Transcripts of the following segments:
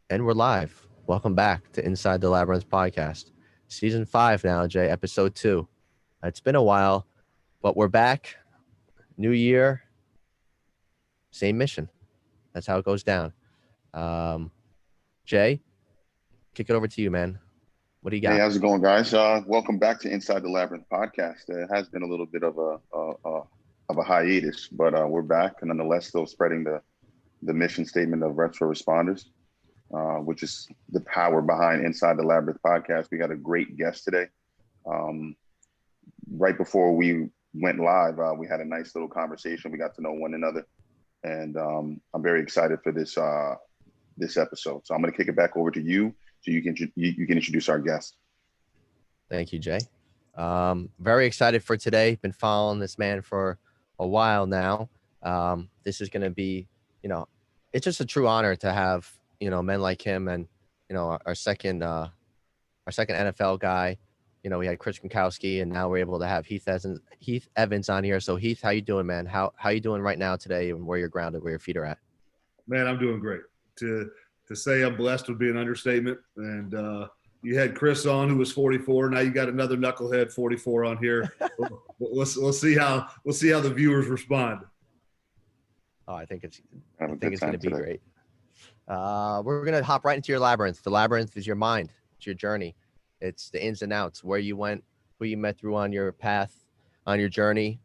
And we're live. Welcome back to Inside the Labyrinth Podcast. Season 5 now, Jay, episode 2. It's been a while, but we're back. New year, same mission. That's how it goes down. Um, Jay, kick it over to you, man. What do you Hey, got? how's it going, guys? Welcome back to Inside the Labyrinth Podcast. It has been a little bit of a hiatus, but we're back, and nonetheless, still spreading the mission statement of retro responders, which is the power behind Inside the Labyrinth Podcast. We got a great guest today. Um, right before we went live, we had a nice little conversation. We got to know one another, and I'm very excited for this episode. So I'm going to kick it back over to you, so you can introduce our guest. Thank you, Jay. Very excited for today. Been following this man for a while now. This is going to be, it's just a true honor to have, men like him and, our second NFL guy. We had Chris Gronkowski, and now we're able to have Heath Evans on here. So Heath, how you doing, man? How you doing right now today, and where you're grounded, where your feet are at? Man, I'm doing great. To say I'm blessed would be an understatement. And you had Chris on, who was 44. Now you got another knucklehead 44 on here. We'll see how the viewers respond. Oh, I think it's Have a going good to time be today. great. We're going to hop right into your labyrinth. The labyrinth is your mind. It's your journey. It's the ins and outs, where you went, who you met through on your path, on your journey,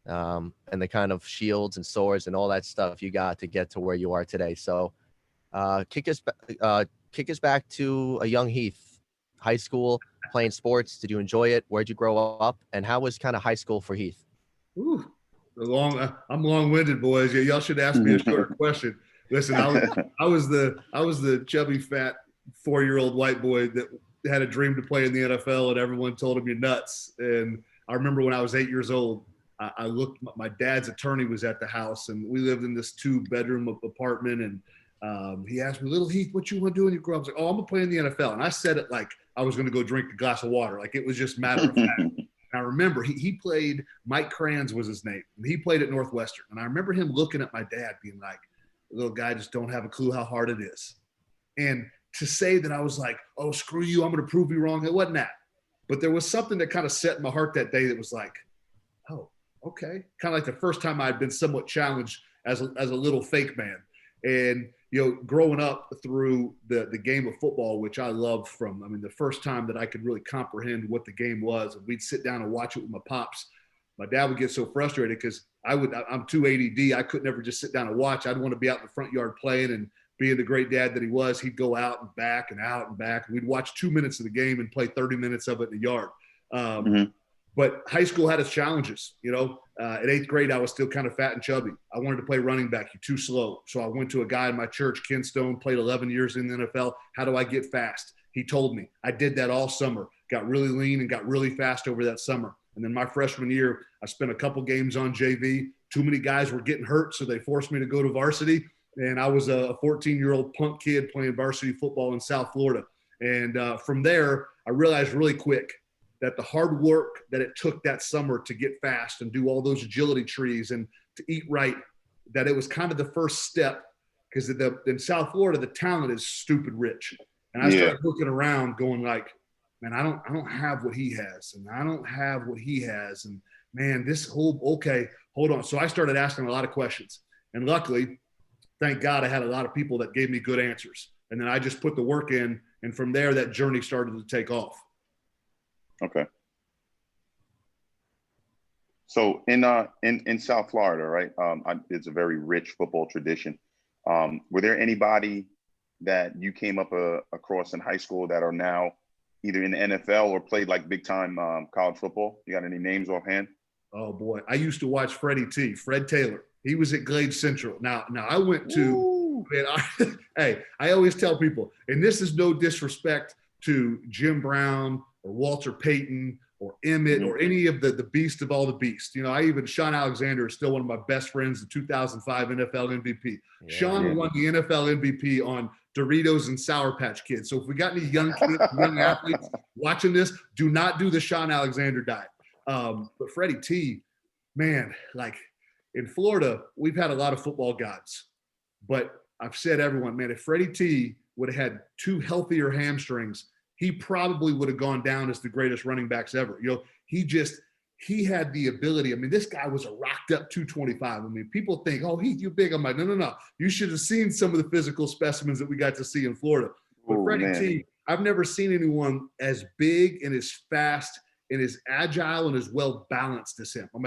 and the kind of shields and swords and all that stuff you got to get to where you are today. So kick us back to a young Heath, high school, playing sports. Did you enjoy it? Where'd you grow up? And how was kind of high school for Heath? Ooh, I'm long-winded, boys. Yeah, y'all should ask me a shorter question. Listen, I was the chubby, fat 4-year-old white boy that had a dream to play in the NFL, and everyone told him you're nuts. And I remember when I was 8 years old, I looked. My dad's attorney was at the house, and we lived in this 2-bedroom apartment. And he asked me, "Little Heath, what you want to do when you grow up?" I was like, "Oh, I'm gonna play in the NFL." And I said it like I was gonna go drink a glass of water, like it was just matter of fact. I remember he played. Mike Kranz was his name, and he played at Northwestern. And I remember him looking at my dad, being like, "Little guy just don't have a clue how hard it is." And to say that I was like, "Oh, screw you, I'm going to prove you wrong," it wasn't that. But there was something that kind of set in my heart that day that was like, "Oh, okay." Kind of like the first time I had been somewhat challenged as a little fake man. And growing up through the game of football, which I loved the first time that I could really comprehend what the game was, and we'd sit down and watch it with my pops. My dad would get so frustrated because I'm too ADD. I could never just sit down and watch. I'd want to be out in the front yard playing, and being the great dad that he was, he'd go out and back and out and back. We'd watch 2 minutes of the game and play 30 minutes of it in the yard. Mhm. But high school had its challenges. At 8th grade, I was still kind of fat and chubby. I wanted to play running back. You're too slow. So I went to a guy in my church, Ken Stone, played 11 years in the NFL. How do I get fast? He told me. I did that all summer. Got really lean and got really fast over that summer. And then my freshman year, I spent a couple games on JV. Too many guys were getting hurt, so they forced me to go to varsity. And I was a 14-year-old punk kid playing varsity football in South Florida. And from there, I realized really quick that the hard work that it took that summer to get fast and do all those agility trees and to eat right, that it was kind of the first step, because in South Florida, the talent is stupid rich. And I started looking around going like, man, I don't have what he has, and I don't have what he has. And man, okay, hold on. So I started asking a lot of questions. And luckily, thank God, I had a lot of people that gave me good answers. And then I just put the work in. And from there, that journey started to take off. Okay. So in South Florida, right? It's a very rich football tradition. Were there anybody that you came up across in high school that are now either in the NFL or played like big time college football? You got any names offhand? Oh boy, I used to watch Fred Taylor. He was at Glade Central. Now I went to, man, I always tell people, and this is no disrespect to Jim Brown or Walter Payton or Emmett or any of the beast of all the beasts. Sean Alexander is still one of my best friends, the 2005 NFL MVP. Yeah, Sean won the NFL MVP on Doritos and Sour Patch Kids. So if we got any young kids, young athletes watching this, do not do the Sean Alexander diet. But Freddie T, man, like in Florida, we've had a lot of football gods. But I've said everyone, man, if Freddie T would have had 2 healthier hamstrings, he probably would have gone down as the greatest running backs ever. You know, he had the ability. I mean, this guy was a rocked up 225. I mean, people think, oh, Heath, you're big. I'm like, no. You should have seen some of the physical specimens that we got to see in Florida. But Freddie T, I've never seen anyone as big and as fast and as agile and as well balanced as him. I'm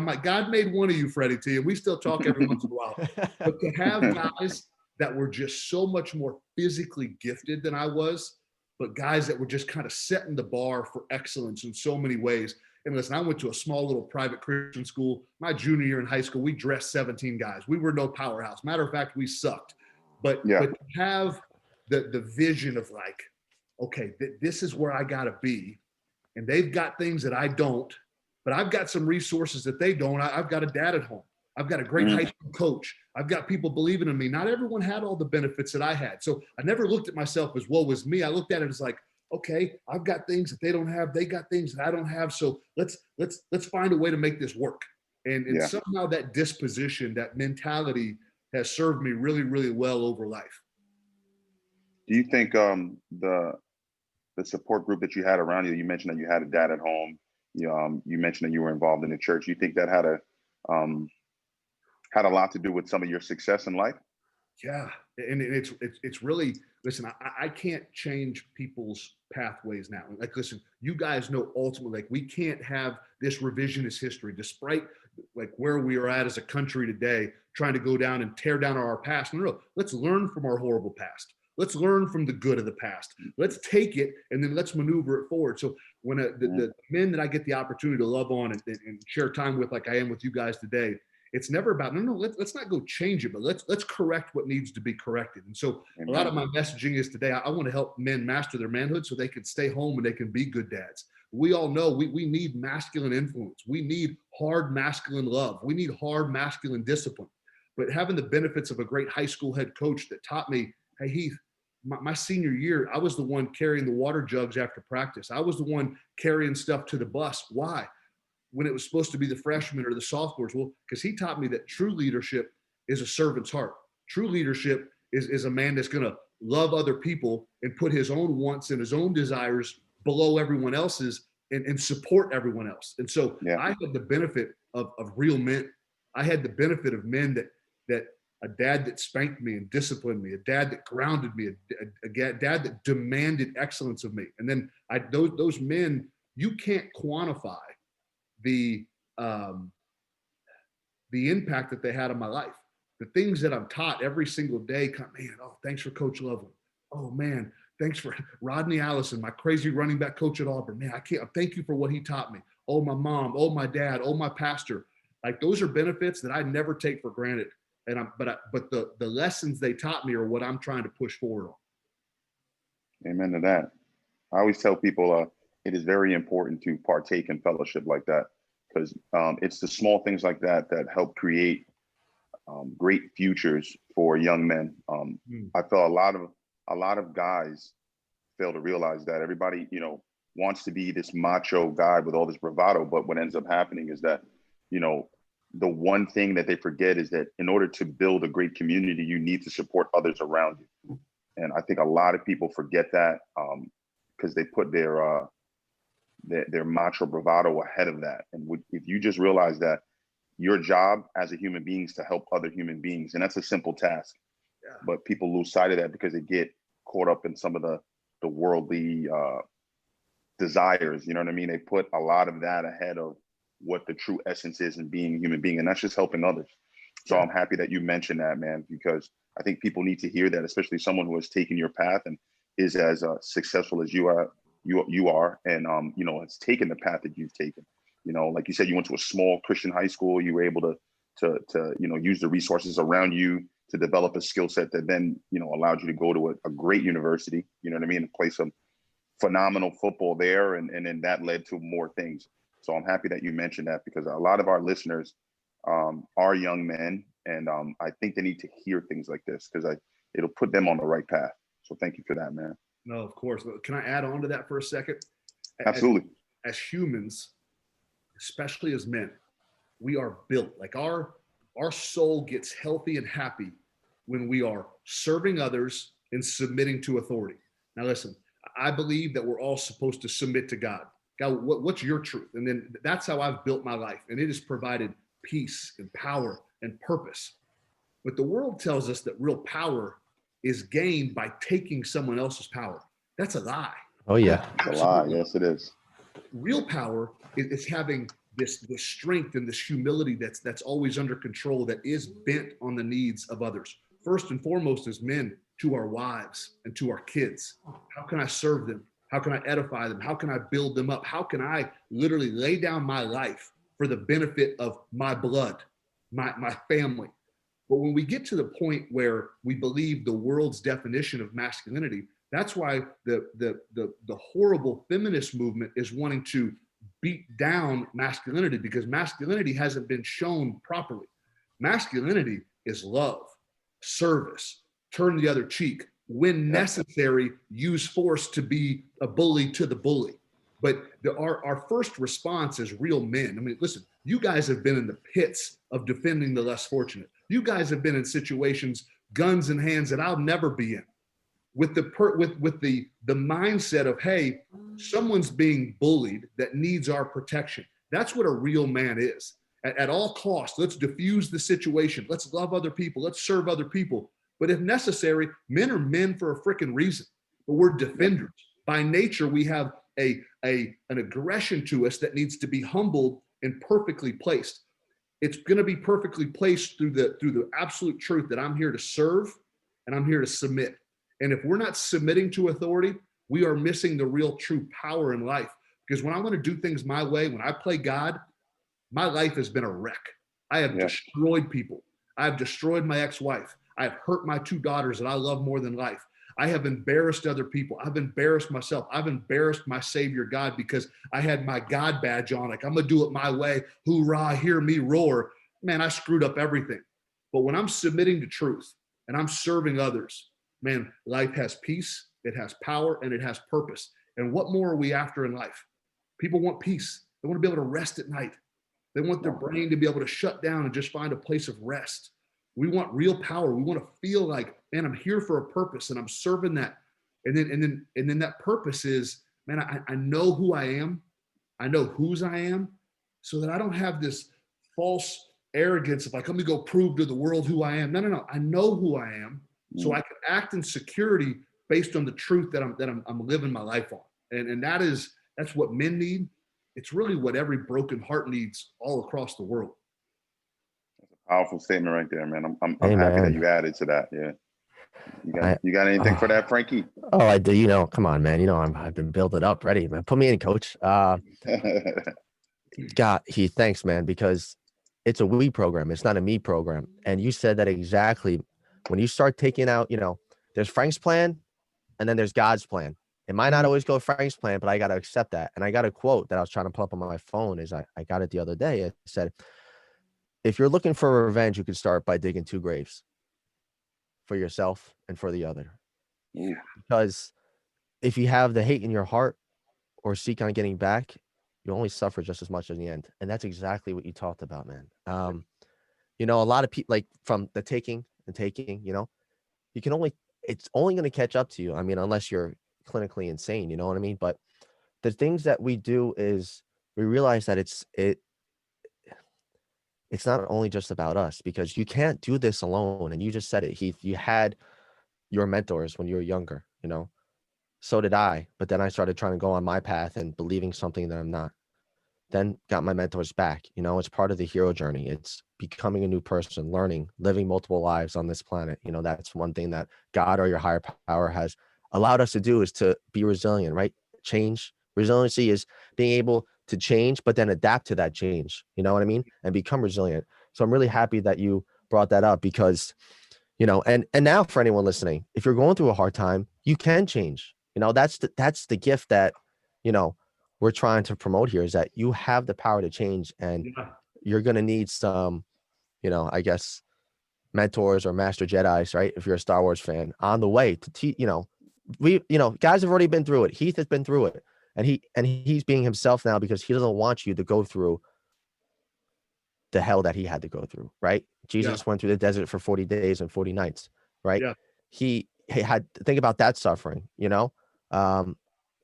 like, God made one of you, Freddie T, and we still talk every once in a while. But to have guys that were just so much more physically gifted than I was, but guys that were just kind of setting the bar for excellence in so many ways. And listen, I went to a small little private Christian school. My junior year in high school, we dressed 17 guys. We were no powerhouse. Matter of fact, we sucked. But to have the vision of like, okay, this is where I got to be. And they've got things that I don't, but I've got some resources that they don't. I've got a dad at home. I've got a great high school coach. I've got people believing in me. Not everyone had all the benefits that I had. So I never looked at myself as woe was me. I looked at it as like, okay, I've got things that they don't have. They got things that I don't have. So let's find a way to make this work. And somehow that disposition, that mentality has served me really, really well over life. Do you think the support group that you had around you, you mentioned that you had a dad at home, you mentioned that you were involved in the church. You think that had a lot to do with some of your success in life? Yeah. And it's really, listen, I can't change people's pathways now. Like, listen, you guys know ultimately, like, we can't have this revisionist history, despite like where we are at as a country today, trying to go down and tear down our past. No, let's learn from our horrible past. Let's learn from the good of the past. Let's take it and then let's maneuver it forward. So when the men that I get the opportunity to love on and share time with, like I am with you guys today, it's never about, let's not go change it, but let's correct what needs to be corrected. And so a lot of my messaging is today, I want to help men master their manhood so they can stay home and they can be good dads. We all know we need masculine influence. We need hard masculine love. We need hard masculine discipline. But having the benefits of a great high school head coach that taught me, hey, Heath, my senior year, I was the one carrying the water jugs after practice. I was the one carrying stuff to the bus. Why? When it was supposed to be the freshmen or the sophomores? Well, because he taught me that true leadership is a servant's heart. True leadership is a man that's going to love other people and put his own wants and his own desires below everyone else's and support everyone else. And so I had the benefit of real men. I had the benefit of men that a dad that spanked me and disciplined me, a dad that grounded me, a dad that demanded excellence of me. And then those men, you can't quantify the impact that they had on my life. The things that I'm taught every single day, man, oh, thanks for Coach Loveland. Oh man, thanks for Rodney Allison, my crazy running back coach at Auburn. Man, thank you for what he taught me. Oh, my mom, oh, my dad, oh, my pastor. Like, those are benefits that I never take for granted. But the lessons they taught me are what I'm trying to push forward on. Amen to that. I always tell people it is very important to partake in fellowship like that, because it's the small things like that that help create great futures for young men. I feel a lot of guys fail to realize that. Everybody, wants to be this macho guy with all this bravado, but what ends up happening is that, the one thing that they forget is that in order to build a great community, you need to support others around you. And I think a lot of people forget that because they put their macho bravado ahead of that. And if you just realize that your job as a human being is to help other human beings, and that's a simple task, but people lose sight of that because they get caught up in some of the worldly desires. You know what I mean? They put a lot of that ahead of what the true essence is in being a human being, and that's just helping others. So I'm happy that you mentioned that, man, because I think people need to hear that, especially someone who has taken your path and is as successful as you are, and has taken the path that you've taken. Like you said, you went to a small Christian high school. You were able to use the resources around you to develop a skill set that then allowed you to go to a great university. You know what I mean? And play some phenomenal football there, and then that led to more things. So I'm happy that you mentioned that, because a lot of our listeners are young men, and I think they need to hear things like this because it'll put them on the right path. So thank you for that, man. No, of course. Can I add on to that for a second? Absolutely. As humans, especially as men, we are built like our soul gets healthy and happy when we are serving others in submitting to authority. Now, listen, I believe that we're all supposed to submit to God. God, what's your truth? And then that's how I've built my life. And it has provided peace and power and purpose. But the world tells us that real power is gained by taking someone else's power. That's a lie. Oh, yeah. It's a lie. Yes, it is. Real power is having this strength and this humility that's always under control, that is bent on the needs of others. First and foremost, as men, to our wives and to our kids. How can I serve them? How can I edify them? How can I build them up? How can I literally lay down my life for the benefit of my blood, my family? But when we get to the point where we believe the world's definition of masculinity, that's why the horrible feminist movement is wanting to beat down masculinity, because masculinity hasn't been shown properly. Masculinity is love, service, turn the other cheek, when necessary, use force to be a bully to the bully. But our first response as real men, I mean, listen, you guys have been in the pits of defending the less fortunate. You guys have been in situations, guns in hands, that I'll never be in, with the mindset of, hey, someone's being bullied that needs our protection. That's what a real man is. At all costs, let's diffuse the situation. Let's love other people. Let's serve other people. But if necessary, men are men for a freaking reason. But we're defenders. By nature, we have an aggression to us that needs to be humbled and perfectly placed. It's going to be perfectly placed through the absolute truth that I'm here to serve and I'm here to submit. And if we're not submitting to authority, we are missing the real true power in life. Because when I want to do things my way, when I play God, my life has been a wreck. I have destroyed people. I have destroyed my ex-wife. I have hurt my 2 daughters that I love more than life. I have embarrassed other people. I've embarrassed myself. I've embarrassed my Savior God because I had my God badge on. Like, I'm going to do it my way. Hoorah, hear me roar. Man, I screwed up everything. But when I'm submitting to truth and I'm serving others, man, life has peace, it has power, and it has purpose. And what more are we after in life? People want peace. They want to be able to rest at night. They want their brain to be able to shut down and just find a place of rest. We want real power. We want to feel like, man, I'm here for a purpose and I'm serving that. And then that purpose is, man, I know who I am. I know whose I am, so that I don't have this false arrogance of like, let me go prove to the world who I am. No. I know who I am, so I can act in security based on the truth that I'm living my life on. And that's what men need. It's really what every broken heart needs all across the world. That's a powerful statement right there, man. I'm happy that you added to that. Yeah. You got anything for that, Frankie? Oh, I do. Come on, man. I've been building up, ready, man. Put me in, coach. God, Heath, thanks, man, because it's a we program. It's not a me program. And you said that exactly. When you start taking out, there's Frank's plan and then there's God's plan. It might not always go Frank's plan, but I got to accept that. And I got a quote that I was trying to pull up on my phone. I got it the other day. It said, if you're looking for revenge, you can start by digging 2 graves for yourself and for the other. Yeah. Because if you have the hate in your heart or seek on getting back, you only suffer just as much in the end. And that's exactly what you talked about, man. A lot of people, like, from the taking, you can it's only going to catch up to you. I mean, unless you're clinically insane, you know what I mean? But the things that we do is we realize that it's not only just about us, because you can't do this alone. And you just said it, Heath. You had your mentors when you were younger, so did I. But then I started trying to go on my path and believing something that I'm not. Then got my mentors back. It's part of the hero journey. It's becoming a new person, learning, living multiple lives on this planet. That's one thing that God or your higher power has allowed us to do, is to be resilient, right? Change. Resiliency is being able to change, but then adapt to that change. You know what I mean? And become resilient. So I'm really happy that you brought that up, because, and now for anyone listening, if you're going through a hard time, you can change. That's the gift that, we're trying to promote here, is that you have the power to change, and you're going to need some, I guess, mentors or master Jedis, right? If you're a Star Wars fan, on the way to teach, guys have already been through it. Heath has been through it, and he's being himself now, because he doesn't want you to go through the hell that he had to go through, right? Jesus went through the desert for 40 days and 40 nights, right? Yeah. had to think about that suffering, and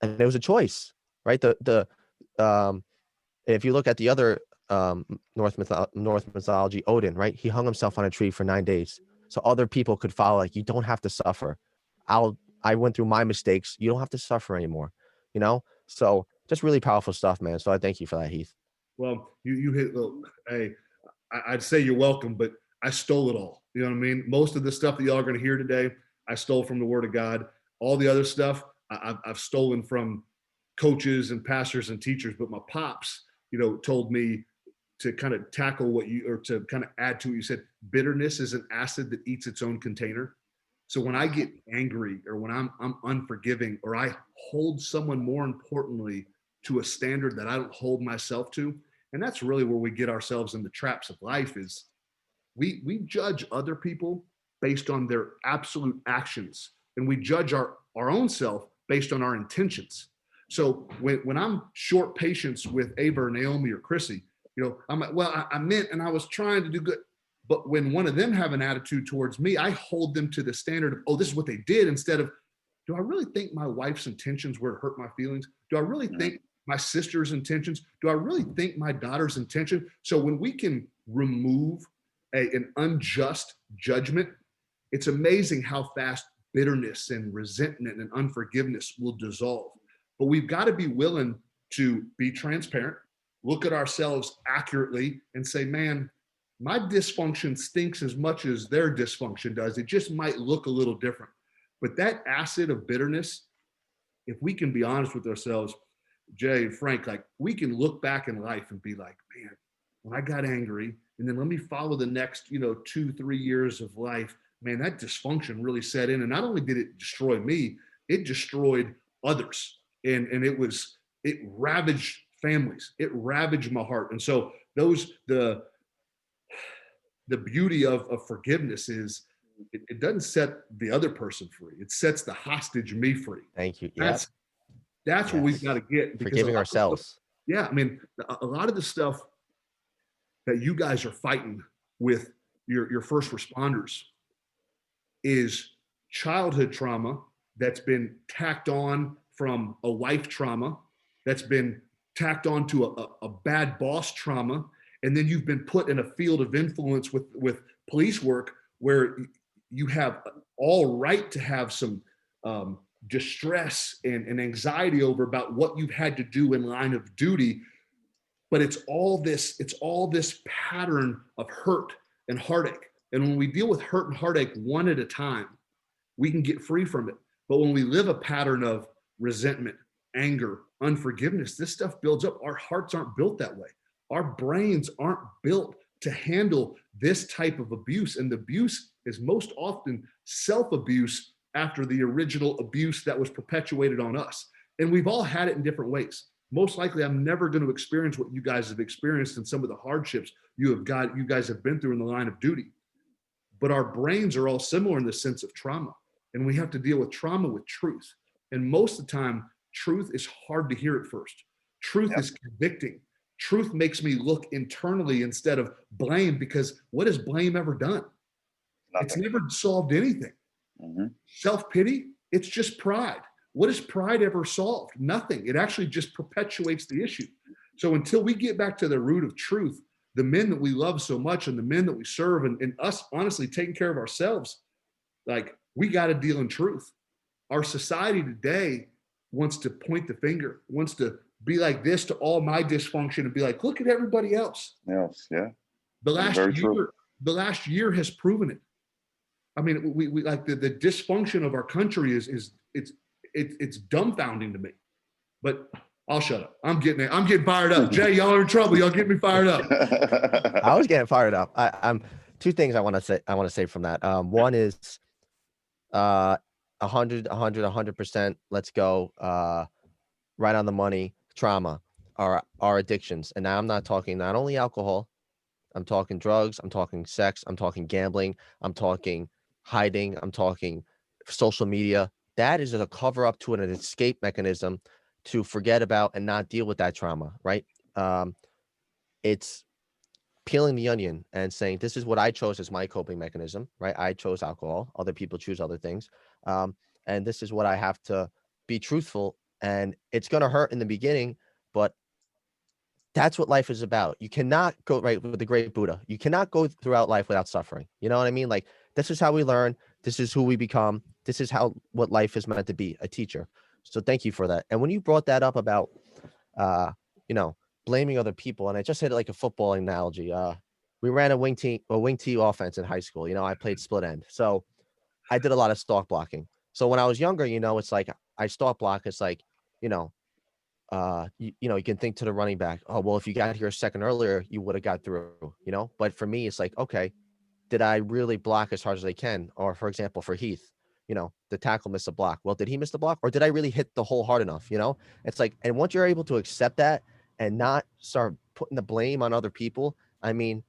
it was a choice, right? If you look at the other Norse mythology, Odin, right? He hung himself on a tree for 9 days so other people could follow. Like, you don't have to suffer. I went through my mistakes. You don't have to suffer anymore, So just really powerful stuff, man. So I thank you for that, Heath. Well, you hit, hey, I'd say you're welcome, but I stole it all. You know what I mean? Most of the stuff that y'all are going to hear today, I stole from the Word of God. All the other stuff, I've stolen from coaches and pastors and teachers. But my pops, told me to kind of tackle to kind of add to what you said. Bitterness is an acid that eats its own container. So when I get angry, or when I'm unforgiving, or I hold someone more importantly to a standard that I don't hold myself to, and that's really where we get ourselves in the traps of life, is we judge other people based on their absolute actions, and we judge our own self based on our intentions. So when I'm short patience with Ava or Naomi or Chrissy, I'm like, well, I meant, and I was trying to do good. But when one of them have an attitude towards me, I hold them to the standard of, oh, this is what they did, instead of, do I really think my wife's intentions were to hurt my feelings? Do I really think my sister's intentions? Do I really think my daughter's intention? So when we can remove an unjust judgment, it's amazing how fast bitterness and resentment and unforgiveness will dissolve. But we've got to be willing to be transparent, look at ourselves accurately, and say, man, my dysfunction stinks as much as their dysfunction does. It just might look a little different. But that acid of bitterness, if we can be honest with ourselves, Jay and Frank, like, we can look back in life and be like, man, when I got angry, and then let me follow the next, 2-3 years of life, man, that dysfunction really set in. And not only did it destroy me, it destroyed others. And it ravaged families. It ravaged my heart. And so the beauty of forgiveness is it doesn't set the other person free. It sets the hostage me free. Thank you. That's what we've got to get. Forgiving ourselves. Yeah. I mean, a lot of the stuff that you guys are fighting with your first responders is childhood trauma that's been tacked on from a wife trauma, that's been tacked on to a bad boss trauma. And then you've been put in a field of influence with police work where you have all right to have some distress and anxiety about what you've had to do in line of duty. But it's all this pattern of hurt and heartache. And when we deal with hurt and heartache one at a time, we can get free from it. But when we live a pattern of resentment, anger, unforgiveness, this stuff builds up. Our hearts aren't built that way. Our brains aren't built to handle this type of abuse. And the abuse is most often self-abuse after the original abuse that was perpetuated on us. And we've all had it in different ways. Most likely, I'm never going to experience what you guys have experienced in some of the hardships you guys have been through in the line of duty. But our brains are all similar in the sense of trauma. And we have to deal with trauma with truth. And most of the time, truth is hard to hear at first. Truth is convicting. Truth makes me look internally instead of blame, because what has blame ever done? Nothing. It's never solved anything. Mm-hmm. Self-pity, it's just pride. What has pride ever solved? Nothing. It actually just perpetuates the issue. So until we get back to the root of truth, the men that we love so much and the men that we serve, and us honestly taking care of ourselves, like, we got to deal in truth. Our society today wants to point the finger, wants to be like this to all my dysfunction and be like, look at everybody else. Yes, yeah. The last year has proven it. I mean, we like the dysfunction of our country is it's dumbfounding to me. But I'll shut up. I'm getting fired up. Jay, y'all are in trouble. Y'all get me fired up. I was getting fired up. I'm two things I want to say from that. One is 100%. Let's go. Right on the money. Trauma, our addictions. And now I'm not talking not only alcohol, I'm talking drugs, I'm talking sex, I'm talking gambling, I'm talking hiding, I'm talking social media. That is a cover up to an escape mechanism to forget about and not deal with that trauma, right? It's peeling the onion and saying, this is what I chose as my coping mechanism, right? I chose alcohol. Other people choose other things. And this is what I have to be truthful. And it's going to hurt in the beginning, but that's what life is about. You cannot go right with the great Buddha. You cannot go throughout life without suffering. You know what I mean? Like, this is how we learn. This is who we become. This is what life is meant to be, a teacher. So thank you for that. And when you brought that up about, you know, blaming other people, and I just had like a football analogy. We ran a wing T offense in high school. You know, I played split end. So I did a lot of stalk blocking. So when I was younger, you know, it's like I stalk block. It's like, you know, you know, you can think to the running back, oh, well, if you got here a second earlier, you would have got through, you know? But for me, it's like, okay, did I really block as hard as I can? Or for example, for Heath, you know, the tackle missed a block. Well, did he miss the block or did I really hit the hole hard enough? You know, it's like, and once you're able to accept that and not start putting the blame on other people, I mean,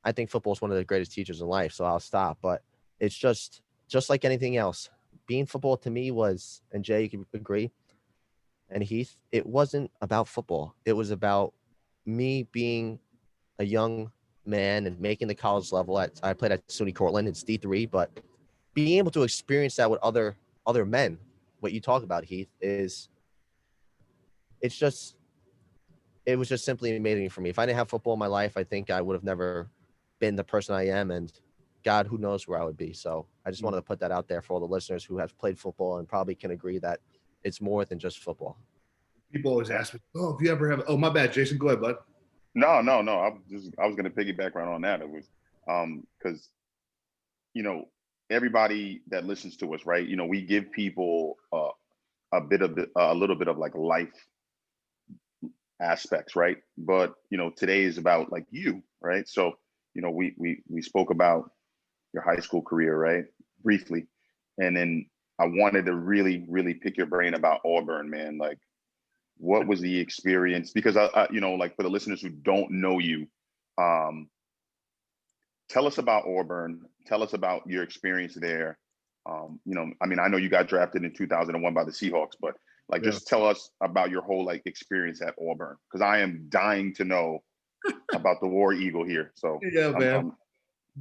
I think football is one of the greatest teachers in life. So I'll stop, but it's just like anything else. Being football to me was, and Jay, you can agree, and Heath, it wasn't about football. It was about me being a young man and making the college level. I played at SUNY Cortland. It's D3, but being able to experience that with other men, what you talk about, Heath, is it was just simply amazing for me. If I didn't have football in my life, I think I would have never been the person I am, and God, who knows where I would be. So I just wanted to put that out there for all the listeners who have played football and probably can agree that it's more than just football. People always ask me, oh, if you ever have, oh, my bad, Jason, go ahead, bud. No. I was going to piggyback right on that. It was because, you know, everybody that listens to us, right? You know, we give people a little bit of like life aspects, right? But, you know, today is about like you, right? So, you know, we spoke about your high school career, right? Briefly. And then I wanted to really, really pick your brain about Auburn, man. Like, what was the experience? Because I you know, like for the listeners who don't know you, tell us about Auburn. Tell us about your experience there. You know, I mean, I know you got drafted in 2001 by the Seahawks, but like, just tell us about your whole like experience at Auburn, because I am dying to know about the War Eagle here. So yeah, man.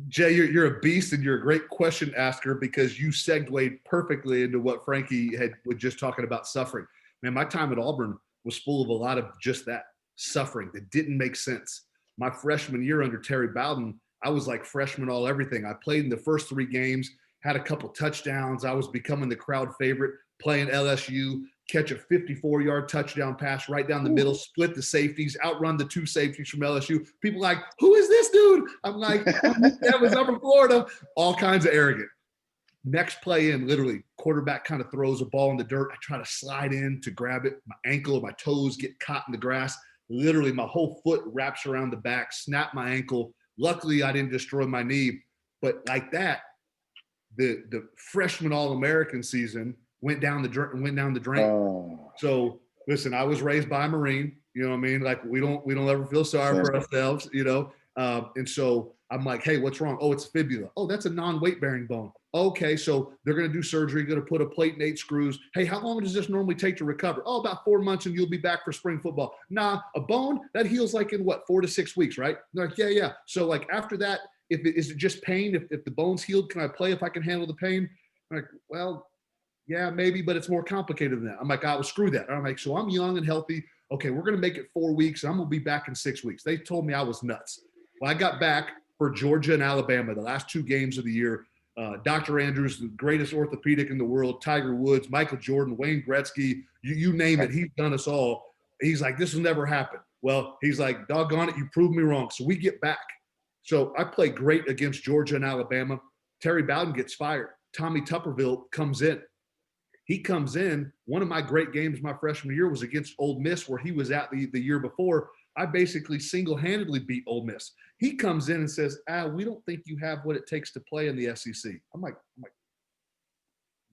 Jay, you're a beast and you're a great question asker, because you segued perfectly into what Frankie was just talking about, suffering. Man, my time at Auburn was full of a lot of just that suffering that didn't make sense. My freshman year under Terry Bowden, I was like freshman all everything. I played in the first 3 games, had a couple touchdowns. I was becoming the crowd favorite, playing LSU, catch a 54-yard touchdown pass right down the middle, split the safeties, outrun the 2 safeties from LSU. People like, who is this dude? I'm like, that was up in Florida. All kinds of arrogant. Next play in, literally, quarterback kind of throws a ball in the dirt. I try to slide in to grab it. My ankle or my toes get caught in the grass. Literally, my whole foot wraps around the back, snap my ankle. Luckily, I didn't destroy my knee. But like that, the freshman All-American season went down the drain. Oh. So listen, I was raised by a Marine. You know what I mean? Like we don't ever feel sorry for ourselves. You know, and so I'm like, hey, what's wrong? Oh, it's fibula. Oh, that's a non-weight bearing bone. Okay, so they're going to do surgery, going to put a plate and 8 screws. Hey, how long does this normally take to recover? Oh, about 4 months and you'll be back for spring football. Nah, a bone, that heals like in what, 4 to 6 weeks, right? They're like, yeah. So like after that, is it just pain? If the bone's healed, can I play if I can handle the pain? I'm like, well, yeah, maybe, but it's more complicated than that. I'm like, well, screw that. I'm like, so I'm young and healthy. Okay, we're going to make it 4 weeks. And I'm going to be back in 6 weeks. They told me I was nuts. Well, I got back for Georgia and Alabama, the last 2 games of the year. Dr. Andrews, the greatest orthopedic in the world, Tiger Woods, Michael Jordan, Wayne Gretzky, you name it. He's done us all. He's like, this will never happen. Well, he's like, doggone it, you proved me wrong. So we get back. So I play great against Georgia and Alabama. Terry Bowden gets fired. Tommy Tuberville comes in. He comes in. One of my great games my freshman year was against Ole Miss, where he was at the year before. I basically single-handedly beat Ole Miss. He comes in and says, we don't think you have what it takes to play in the SEC. I'm like,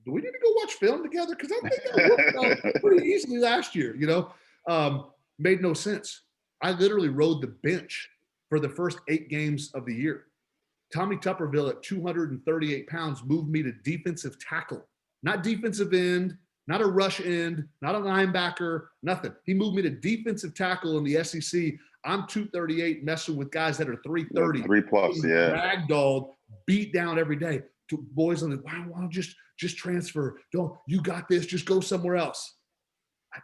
do we need to go watch film together? Because I think that worked out pretty easily last year, you know? Made no sense. I literally rode the bench for the first 8 games of the year. Tommy Tuberville at 238 pounds moved me to defensive tackle, not defensive end, not a rush end, not a linebacker, nothing. He moved me to defensive tackle in the SEC. I'm 238 messing with guys that are 330. 3+, yeah. Ragdolled, beat down every day. Boys on the, wow, just just transfer. Don't, you got this, just go somewhere else.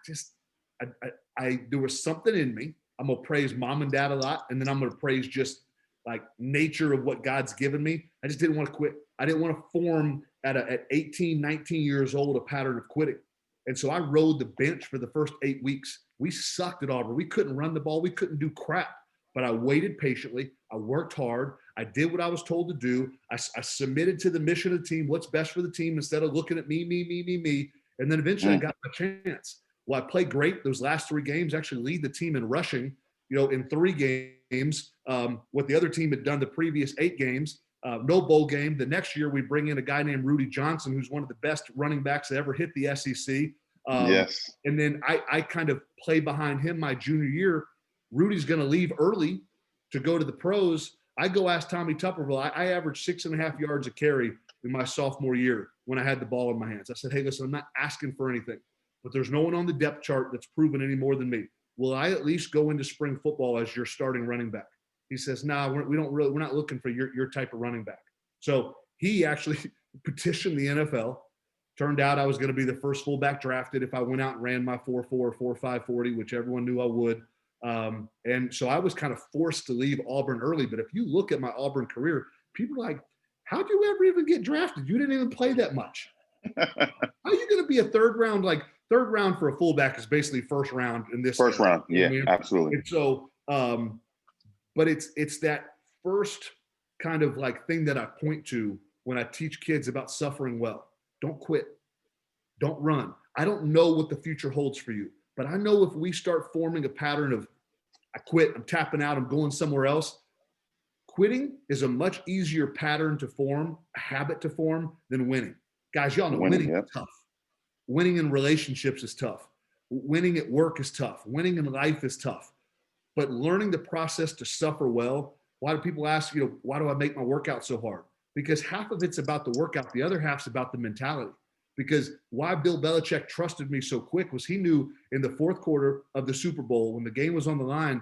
There was something in me. I'm going to praise mom and dad a lot. And then I'm going to praise just like nature of what God's given me. I just didn't want to quit. I didn't want to form at 18, 19 years old, a pattern of quitting. And so I rode the bench for the first 8 weeks. We sucked at Auburn. We couldn't run the ball. We couldn't do crap. But I waited patiently. I worked hard. I did what I was told to do. I submitted to the mission of the team, what's best for the team, instead of looking at me. And then eventually I got my chance. Well, I played great those last 3 games, actually lead the team in rushing, in 3 games, what the other team had done the previous 8 games. No bowl game. The next year, we bring in a guy named Rudy Johnson, who's one of the best running backs that ever hit the SEC. Yes. And then I kind of play behind him my junior year. Rudy's going to leave early to go to the pros. I go ask Tommy Tupperville. I averaged 6.5 yards a carry in my sophomore year when I had the ball in my hands. I said, hey, listen, I'm not asking for anything, but there's no one on the depth chart that's proven any more than me. Will I at least go into spring football as your starting running back? He says, no, we're not looking for your type of running back. So he actually petitioned the NFL. Turned out I was going to be the first fullback drafted if I went out and ran my 4.4 or 4.5 40, which everyone knew I would. And so I was kind of forced to leave Auburn early. But if you look at my Auburn career, people are like, how'd you ever even get drafted? You didn't even play that much. How are you going to be a third round for a fullback is basically first round in this. First round. Yeah, I mean? Absolutely. And so, but it's that first kind of like thing that I point to when I teach kids about suffering well. Don't quit. Don't run. I don't know what the future holds for you, but I know if we start forming a pattern of I quit, I'm tapping out, I'm going somewhere else. Quitting is a much easier pattern to form, a habit to form than winning. Guys, y'all know winning is tough. Winning in relationships is tough. Winning at work is tough. Winning in life is tough. But learning the process to suffer well, why do people ask, why do I make my workout so hard? Because half of it's about the workout. The other half's about the mentality. Because why Bill Belichick trusted me so quick was he knew in the fourth quarter of the Super Bowl, when the game was on the line,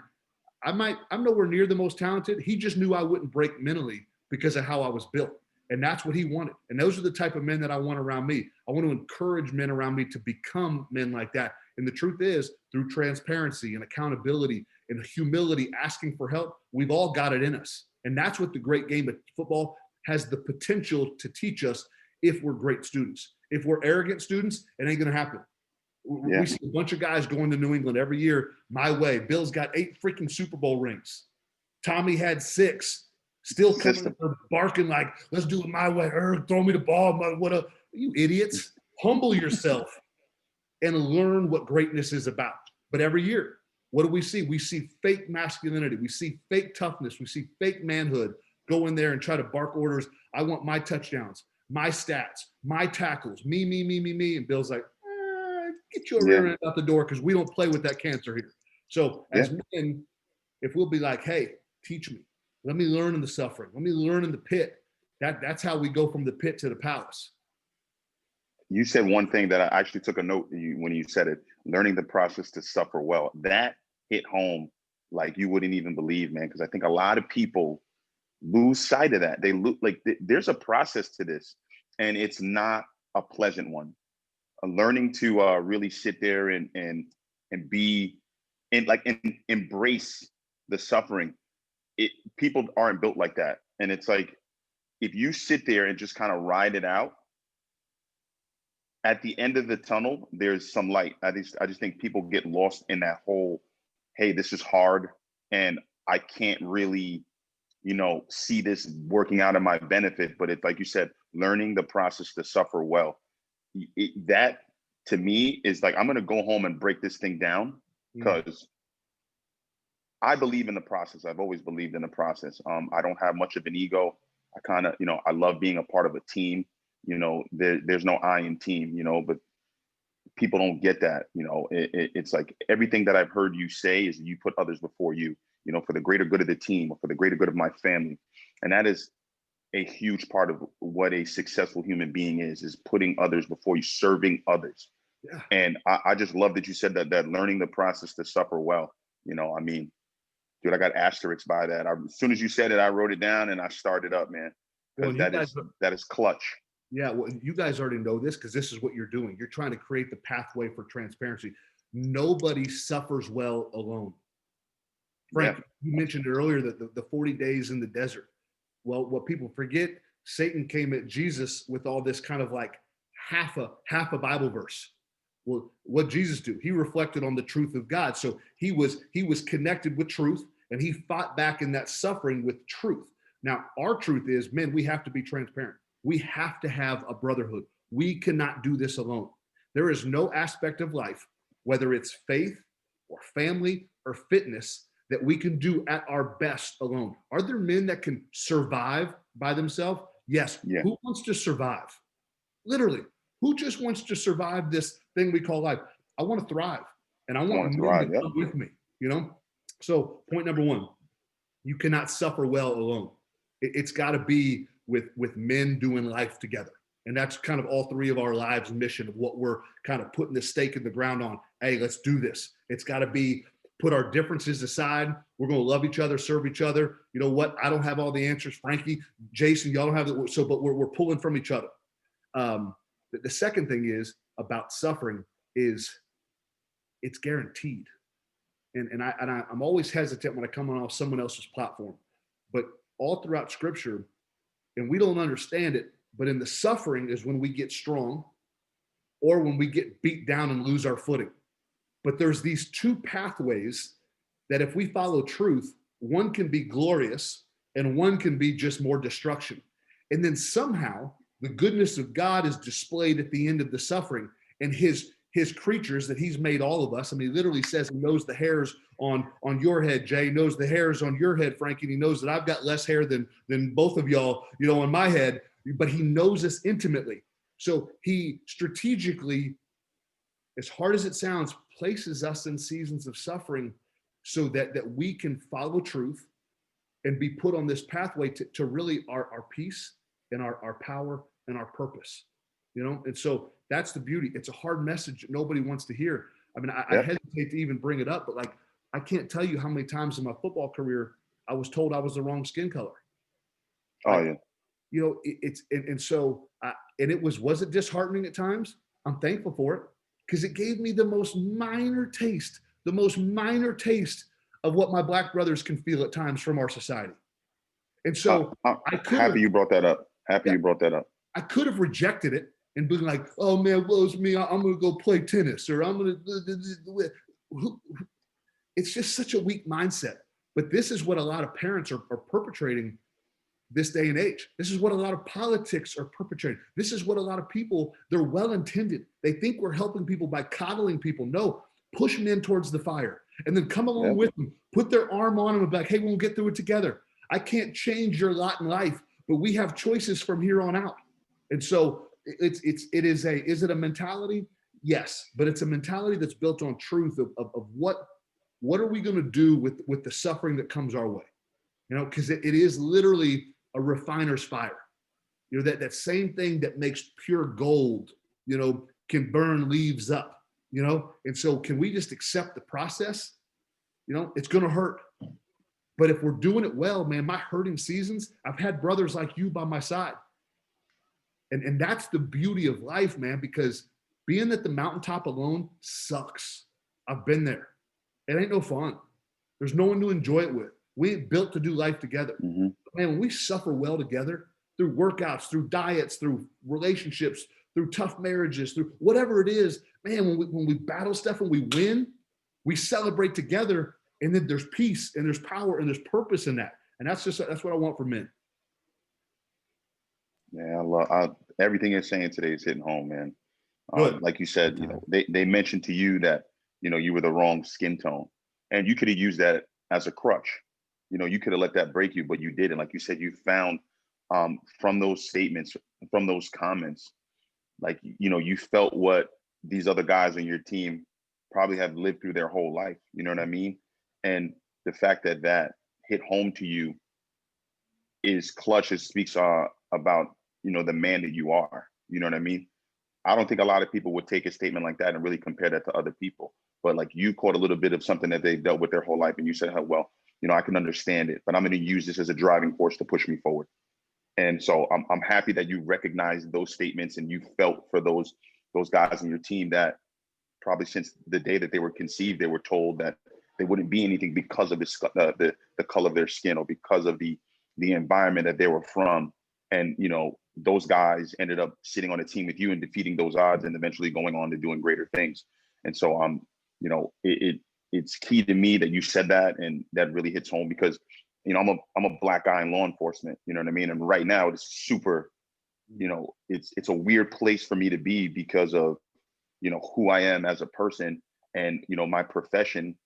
I'm nowhere near the most talented. He just knew I wouldn't break mentally because of how I was built. And that's what he wanted. And those are the type of men that I want around me. I want to encourage men around me to become men like that. And the truth is, through transparency and accountability and humility, asking for help, we've all got it in us. And that's what the great game of football has the potential to teach us if we're great students. If we're arrogant students, it ain't going to happen. We see a bunch of guys going to New England every year my way. Bill's got 8 freaking Super Bowl rings. Tommy had 6. Still coming barking like, let's do it my way. Throw me the ball. You idiots. Humble yourself and learn what greatness is about. But every year, what do we see? We see fake masculinity. We see fake toughness. We see fake manhood. Go in there and try to bark orders. I want my touchdowns, my stats, my tackles, me. And Bill's like, get your rear end out the door because we don't play with that cancer here. So as men, if we'll be like, hey, teach me. Let me learn in the suffering. Let me learn in the pit. That's how we go from the pit to the palace. You said one thing that I actually took a note when you said it, learning the process to suffer well. That hit home like you wouldn't even believe, man, because I think a lot of people lose sight of that. They look like there's a process to this, and it's not a pleasant one. Learning to really sit there and be and embrace the suffering. People aren't built like that. And it's like, if you sit there and just kind of ride it out, at the end of the tunnel, there's some light. I just think people get lost in that whole, hey, this is hard and I can't really, see this working out in my benefit. But it's like you said, learning the process to suffer well. That to me is like, I'm going to go home and break this thing down because I believe in the process. I've always believed in the process. I don't have much of an ego. I kind of, I love being a part of a team. There's no I in team, but people don't get that. It's like everything that I've heard you say is you put others before you, for the greater good of the team or for the greater good of my family. And that is a huge part of what a successful human being is putting others before you, serving others. Yeah. And I just love that you said that learning the process to suffer well. Dude, I got asterisks by that. As soon as you said it, I wrote it down and I started up, man. Because that is clutch. Yeah, well, you guys already know this because this is what you're doing. You're trying to create the pathway for transparency. Nobody suffers well alone. Frank, you mentioned earlier that the 40 days in the desert. Well, what people forget, Satan came at Jesus with all this kind of like half a Bible verse. Well, what Jesus do? He reflected on the truth of God. So he was connected with truth, and he fought back in that suffering with truth. Now, our truth is, men, we have to be transparent. We have to have a brotherhood. We cannot do this alone. There is no aspect of life, whether it's faith or family or fitness, that we can do at our best alone. Are there men that can survive by themselves? Yes. Yeah. Who wants to survive? Literally, who just wants to survive this thing we call life? I want to thrive, and I want men to come with me, you know? So point number one, you cannot suffer well alone. It's got to be with men doing life together. And that's kind of all three of our lives' mission of what we're kind of putting the stake in the ground on. Hey, let's do this. It's got to be put our differences aside. We're going to love each other, serve each other. You know what? I don't have all the answers. Frankie, Jason, y'all don't have it. So, but we're pulling from each other. The second thing is about suffering is it's guaranteed. And I'm always hesitant when I come on someone else's platform, but all throughout Scripture, and we don't understand it, but in the suffering is when we get strong or when we get beat down and lose our footing. But there's these two pathways that if we follow truth, one can be glorious and one can be just more destruction. And then somehow the goodness of God is displayed at the end of the suffering, and his creatures that he's made, all of us. I mean, he literally says he knows the hairs on your head, Jay, knows the hairs on your head, Frankie, and he knows that I've got less hair than both of y'all, you know, on my head, but he knows us intimately. So he strategically, as hard as it sounds, places us in seasons of suffering so that we can follow truth and be put on this pathway to really our peace and our power and our purpose, you know? And so that's the beauty. It's a hard message that nobody wants to hear. I mean, I hesitate to even bring it up, but like, I can't tell you how many times in my football career I was told I was the wrong skin color. Oh, yeah. You know, so it was it disheartening at times? I'm thankful for it because it gave me the most minor taste of what my Black brothers can feel at times from our society. And so I'm happy you brought that up. You brought that up. I could have rejected it and been like, oh man, woe's me, I'm going to go play tennis, or I'm going to, it's just such a weak mindset. But this is what a lot of parents are perpetrating this day and age. This is what a lot of politics are perpetrating. This is what a lot of people, they're well-intended. They think we're helping people by coddling people. No, push men towards the fire and then come along with them, put their arm on them and be like, hey, we'll get through it together. I can't change your lot in life, but we have choices from here on out. And so is it a mentality? Yes, but it's a mentality that's built on truth of what are we going to do with the suffering that comes our way? You know, because it is literally a refiner's fire. You know, that same thing that makes pure gold, you know, can burn leaves up, you know? And so can we just accept the process? You know, it's going to hurt. But if we're doing it well, man, my hurting seasons, I've had brothers like you by my side. And that's the beauty of life, man, because being at the mountaintop alone sucks. I've been there. It ain't no fun. There's no one to enjoy it with. We ain't built to do life together. Mm-hmm. Man, when we suffer well together, through workouts, through diets, through relationships, through tough marriages, through whatever it is, man, when we battle stuff and we win, we celebrate together, and then there's peace and there's power and there's purpose in that. And that's what I want for men. Yeah, everything you're saying today is hitting home, man. Like you said, you know, they mentioned to you that, you know, you were the wrong skin tone, and you could have used that as a crutch. You know, you could have let that break you, but you didn't. Like you said, you found from those statements, from those comments, like, you know, you felt what these other guys on your team probably have lived through their whole life. You know what I mean? And the fact that hit home to you is clutch. It speaks about, you know, the man that you are. You know what I mean? I don't think a lot of people would take a statement like that and really compare that to other people. But like, you caught a little bit of something that they dealt with their whole life, and you said, oh, well, you know, I can understand it, but I'm going to use this as a driving force to push me forward. And so I'm happy that you recognize those statements and you felt for those guys in your team that probably since the day that they were conceived, they were told that they wouldn't be anything because of the color of their skin or because of the environment that they were from. And, you know, those guys ended up sitting on a team with you and defeating those odds and eventually going on to doing greater things. And so, you know, it's key to me that you said that, and that really hits home because, you know, I'm a black guy in law enforcement, you know what I mean? And right now it's super, you know, it's a weird place for me to be because of, you know, who I am as a person and, you know, my profession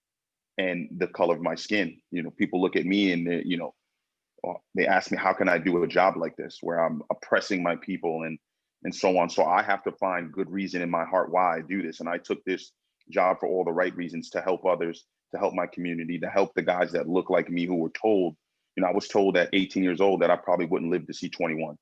and the color of my skin. You know, people look at me and they, you know, they ask me, how can I do a job like this where I'm oppressing my people and so on. So I have to find good reason in my heart why I do this. And I took this job for all the right reasons, to help others, to help my community, to help the guys that look like me who were told, you know, I was told at 18 years old that I probably wouldn't live to see 21.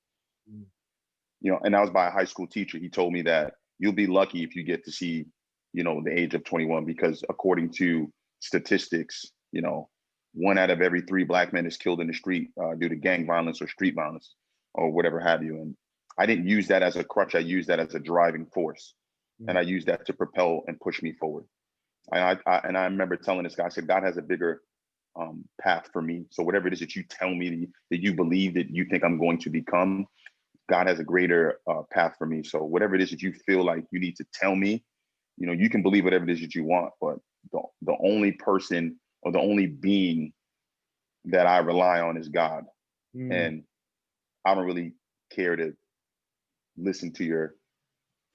You know, and that was by a high school teacher. He told me that you'll be lucky if you get to see, you know, the age of 21, because according to statistics, you know, 1 out of every 3 black men is killed in the street due to gang violence or street violence or whatever have you. And I didn't use that as a crutch. I used that as a driving force. And I used that to propel and push me forward. And I remember telling this guy, I said, God has a bigger path for me. So whatever it is that you tell me that you believe that you think I'm going to become, God has a greater path for me. So whatever it is that you feel like you need to tell me, you know, you can believe whatever it is that you want, but the only person or the only being that I rely on is God. And I don't really care to listen to your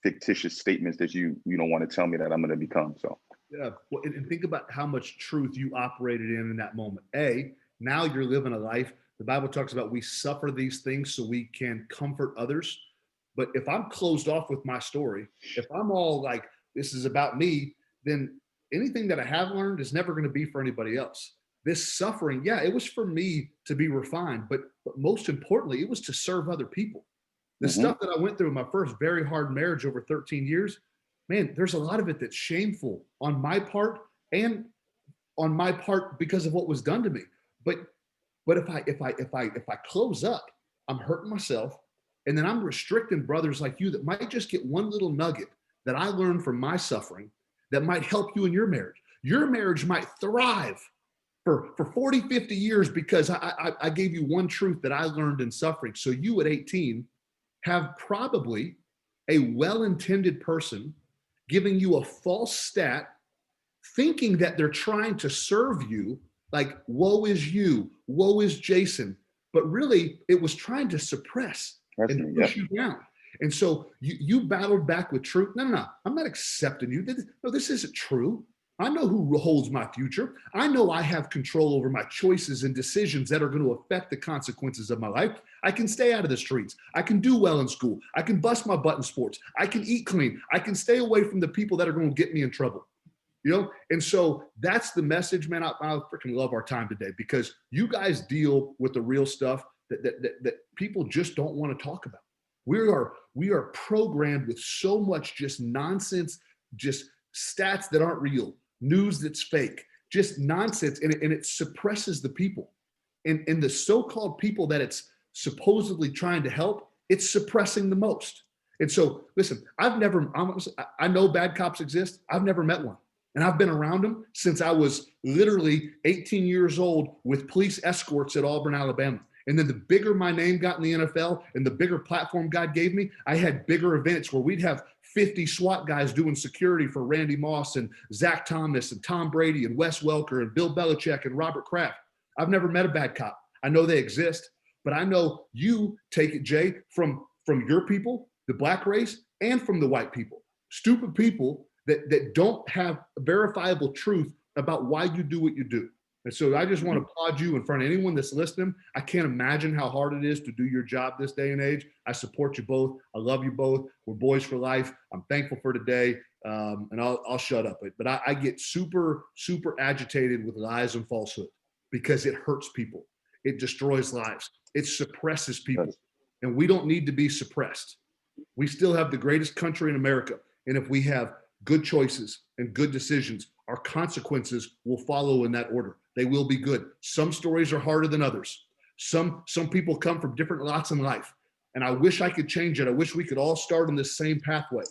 fictitious statements that you don't want to tell me that I'm going to become. So yeah, well, and think about how much truth you operated in that moment. Now you're living a life. The Bible talks about we suffer these things so we can comfort others. But if I'm closed off with my story, if I'm all like, this is about me, then anything that I have learned is never going to be for anybody else. This suffering, yeah, it was for me to be refined, but most importantly, it was to serve other people. The stuff that I went through in my first very hard marriage over 13 years, man, there's a lot of it that's shameful on my part and on my part because of what was done to me. But if I close up, I'm hurting myself, and then I'm restricting brothers like you that might just get one little nugget that I learned from my suffering that might help you in your marriage. Your marriage might thrive for 40, 50 years because I gave you one truth that I learned in suffering. So you at 18 have probably a well-intended person giving you a false stat, thinking that they're trying to serve you, like, woe is you, woe is Jason. But really, it was trying to suppress and push you down. And so you battled back with truth. No, I'm not accepting you. No, this isn't true. I know who holds my future. I know I have control over my choices and decisions that are going to affect the consequences of my life. I can stay out of the streets. I can do well in school. I can bust my butt in sports. I can eat clean. I can stay away from the people that are going to get me in trouble. You know, and so that's the message, man. I freaking love our time today because you guys deal with the real stuff that people just don't want to talk about. We are programmed with so much just nonsense, just stats that aren't real, news that's fake, just nonsense, and it suppresses the people. And the so-called people that it's supposedly trying to help, it's suppressing the most. And so, listen, I know bad cops exist. I've never met one. And I've been around them since I was literally 18 years old with police escorts at Auburn, Alabama. And then the bigger my name got in the NFL and the bigger platform God gave me, I had bigger events where we'd have 50 SWAT guys doing security for Randy Moss and Zach Thomas and Tom Brady and Wes Welker and Bill Belichick and Robert Kraft. I've never met a bad cop. I know they exist, but I know you take it, Jay, from your people, the black race, and from the white people. Stupid people that don't have verifiable truth about why you do what you do. And so I just want to applaud you in front of anyone that's listening. I can't imagine how hard it is to do your job this day and age. I support you both. I love you both. We're boys for life. I'm thankful for today. And I'll shut up. But I get super, super agitated with lies and falsehood because it hurts people. It destroys lives. It suppresses people. And we don't need to be suppressed. We still have the greatest country in America. And if we have good choices and good decisions, our consequences will follow in that order. They will be good. Some stories are harder than others, Some people come from different lots in life. And I wish I could change it. I wish we could all start on this same pathway.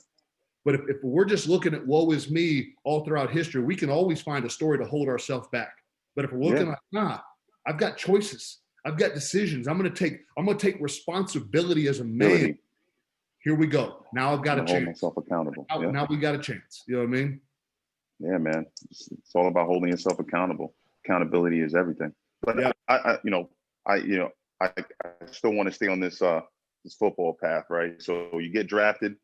But if we're just looking at woe is me all throughout history, we can always find a story to hold ourselves back. But if we're looking like, nah, I've got choices. I've got decisions. I'm going to take responsibility as a man. Here we go. Now I've got a chance. Hold myself accountable. Now we got a chance. You know what I mean? Yeah, man. It's all about holding yourself accountable. Accountability is everything. But I still want to stay on this football path, right? So you get drafted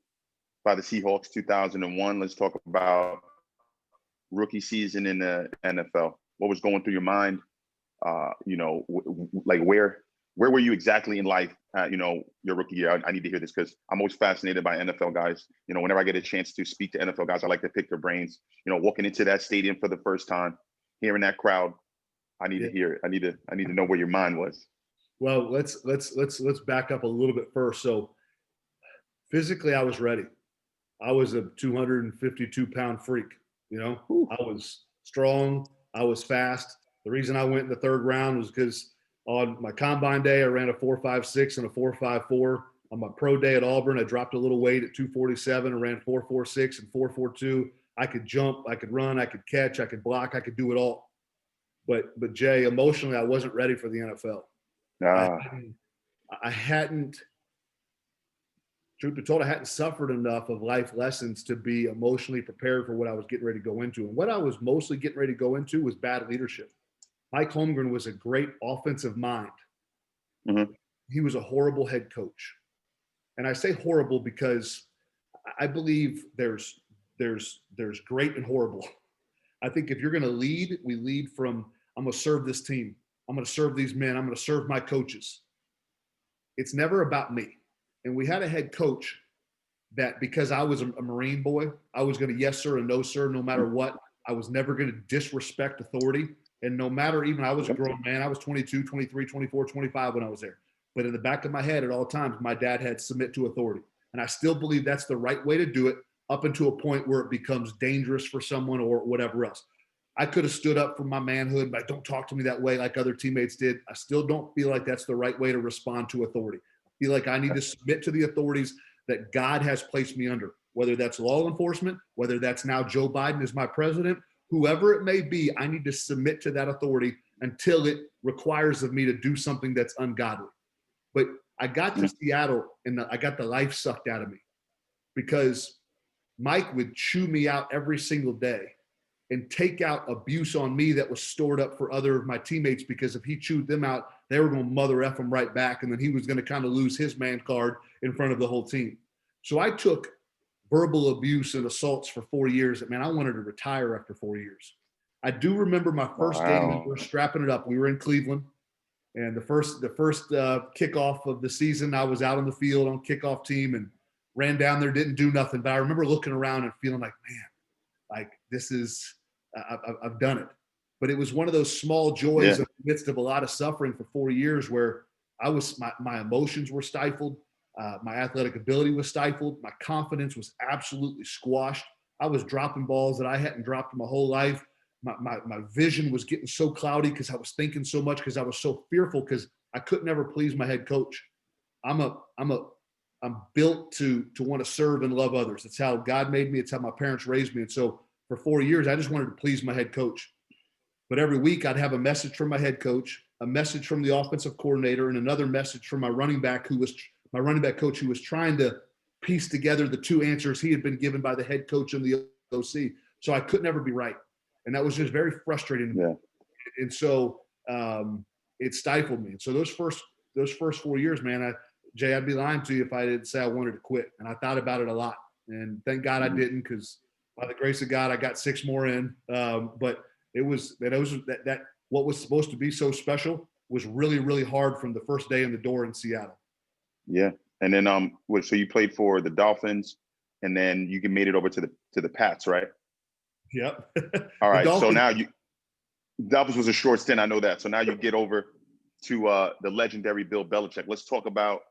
by the Seahawks 2001. Let's talk about rookie season in the NFL. What was going through your mind? Like where were you exactly in life? Your rookie year. I need to hear this because I'm always fascinated by NFL guys. Whenever I get a chance to speak to NFL guys, I like to pick their brains. Walking into that stadium for the first time, hearing that crowd, I need to hear it. I need to know where your mind was. Well, let's back up a little bit first. So physically, I was ready. I was a 252-pound freak. I was strong. I was fast. The reason I went in the third round was because on my combine day, I ran a 4.56 and a 4.54. On my pro day at Auburn, I dropped a little weight at 247 and ran 4.46 and 4.42. I could jump, I could run, I could catch, I could block, I could do it all. But Jay, emotionally, I wasn't ready for the NFL. I hadn't, truth be told, I hadn't suffered enough of life lessons to be emotionally prepared for what I was getting ready to go into. And what I was mostly getting ready to go into was bad leadership. Mike Holmgren was a great offensive mind. Mm-hmm. He was a horrible head coach. And I say horrible because I believe there's great and horrible. I think if you're going to lead, we lead from, I'm going to serve this team. I'm going to serve these men. I'm going to serve my coaches. It's never about me. And we had a head coach that, because I was a Marine boy, I was going to yes, sir, and no, sir, no matter what. I was never going to disrespect authority. And no matter, even I was a grown man, I was 22, 23, 24, 25 when I was there. But in the back of my head at all times, my dad had submit to authority. And I still believe that's the right way to do it up until a point where it becomes dangerous for someone or whatever else. I could have stood up for my manhood, but don't talk to me that way like other teammates did. I still don't feel like that's the right way to respond to authority. I feel like I need to submit to the authorities that God has placed me under, whether that's law enforcement, whether that's now Joe Biden as my president, whoever it may be. I need to submit to that authority until it requires of me to do something that's ungodly. But I got to Seattle and I got the life sucked out of me because Mike would chew me out every single day and take out abuse on me that was stored up for other of my teammates, because if he chewed them out, they were going to mother F him right back. And then he was going to kind of lose his man card in front of the whole team. So I took verbal abuse and assaults for 4 years. Man, I wanted to retire after 4 years. I do remember my first game, we were strapping it up. We were in Cleveland. And the first kickoff of the season, I was out on the field on kickoff team and ran down there, didn't do nothing. But I remember looking around and feeling like, man, like this is, I've done it. But it was one of those small joys in the midst of a lot of suffering for 4 years where my emotions were stifled. My athletic ability was stifled. My confidence was absolutely squashed. I was dropping balls that I hadn't dropped in my whole life. My vision was getting so cloudy because I was thinking so much, because I was so fearful, because I could never please my head coach. I'm built to want to serve and love others. It's how God made me. It's how my parents raised me. And so for 4 years, I just wanted to please my head coach. But every week I'd have a message from my head coach, a message from the offensive coordinator, and another message from my running back coach, who was trying to piece together the two answers he had been given by the head coach and the OC. So I could never be right. And that was just very frustrating. Yeah. And so it stifled me. And so those first 4 years, man, Jay, I'd be lying to you if I didn't say I wanted to quit. And I thought about it a lot. And thank God I didn't, because by the grace of God, I got 6 more in. But it was that what was supposed to be so special was really, really hard from the first day in the door in Seattle. Yeah. And then so you played for the Dolphins, and then you made it over to the Pats, right? Yep. All right. So now Dolphins was a short stint. I know that. So now you get over to the legendary Bill Belichick. Let's talk about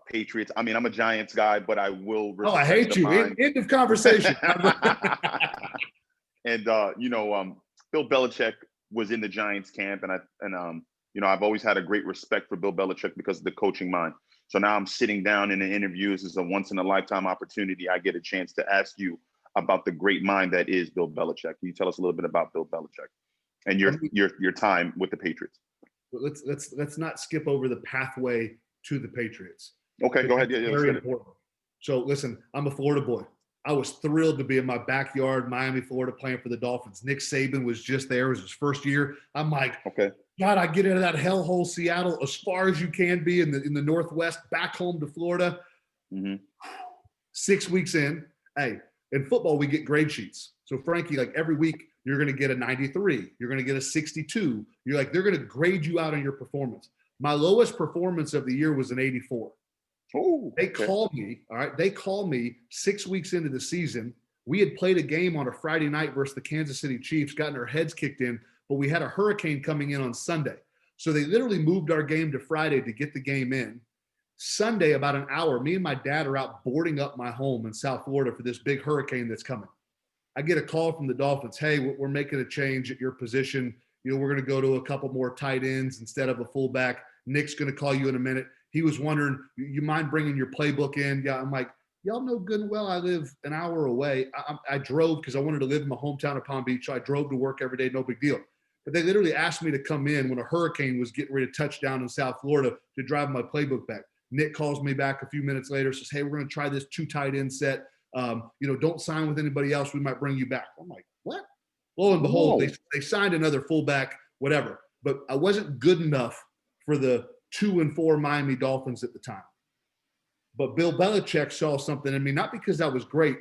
Patriots. I mean, I'm a Giants guy, but I will. Oh, I hate you. End of conversation. And Bill Belichick was in the Giants camp, and I've always had a great respect for Bill Belichick because of the coaching mind. So now I'm sitting down in an interview. This is a once in a lifetime opportunity. I get a chance to ask you about the great mind that is Bill Belichick. Can you tell us a little bit about Bill Belichick and your time with the Patriots? Let's not skip over the pathway to the Patriots. Okay, go ahead. Yeah, very important. So listen, I'm a Florida boy. I was thrilled to be in my backyard, Miami, Florida, playing for the Dolphins. Nick Saban was just there. It was his first year. I'm like, okay, God, I get into that hellhole Seattle as far as you can be in the Northwest, back home to Florida. Mm-hmm. 6 weeks in, hey, in football, we get grade sheets. So Frankie, like every week, you're going to get a 93. You're going to get a 62. You're like, they're going to grade you out on your performance. My lowest performance of the year was an 84. Oh, they called me. All right. They called me 6 weeks into the season. We had played a game on a Friday night versus the Kansas City Chiefs, gotten our heads kicked in, but we had a hurricane coming in on Sunday. So they literally moved our game to Friday to get the game in. Sunday, about an hour, me and my dad are out boarding up my home in South Florida for this big hurricane that's coming. I get a call from the Dolphins. Hey, we're making a change at your position. We're going to go to a couple more tight ends instead of a fullback. Nick's going to call you in a minute. He was wondering, you mind bringing your playbook in? Yeah, I'm like, y'all know good and well I live an hour away. I drove because I wanted to live in my hometown of Palm Beach. So I drove to work every day, no big deal. But they literally asked me to come in when a hurricane was getting ready to touch down in South Florida to drive my playbook back. Nick calls me back a few minutes later, says, hey, we're going to try this 2 tight end set. Don't sign with anybody else. We might bring you back. I'm like, what? Lo and behold, they signed another fullback, whatever. But I wasn't good enough for the 2-4 Miami Dolphins at the time. But Bill Belichick saw something in me, not because I was great,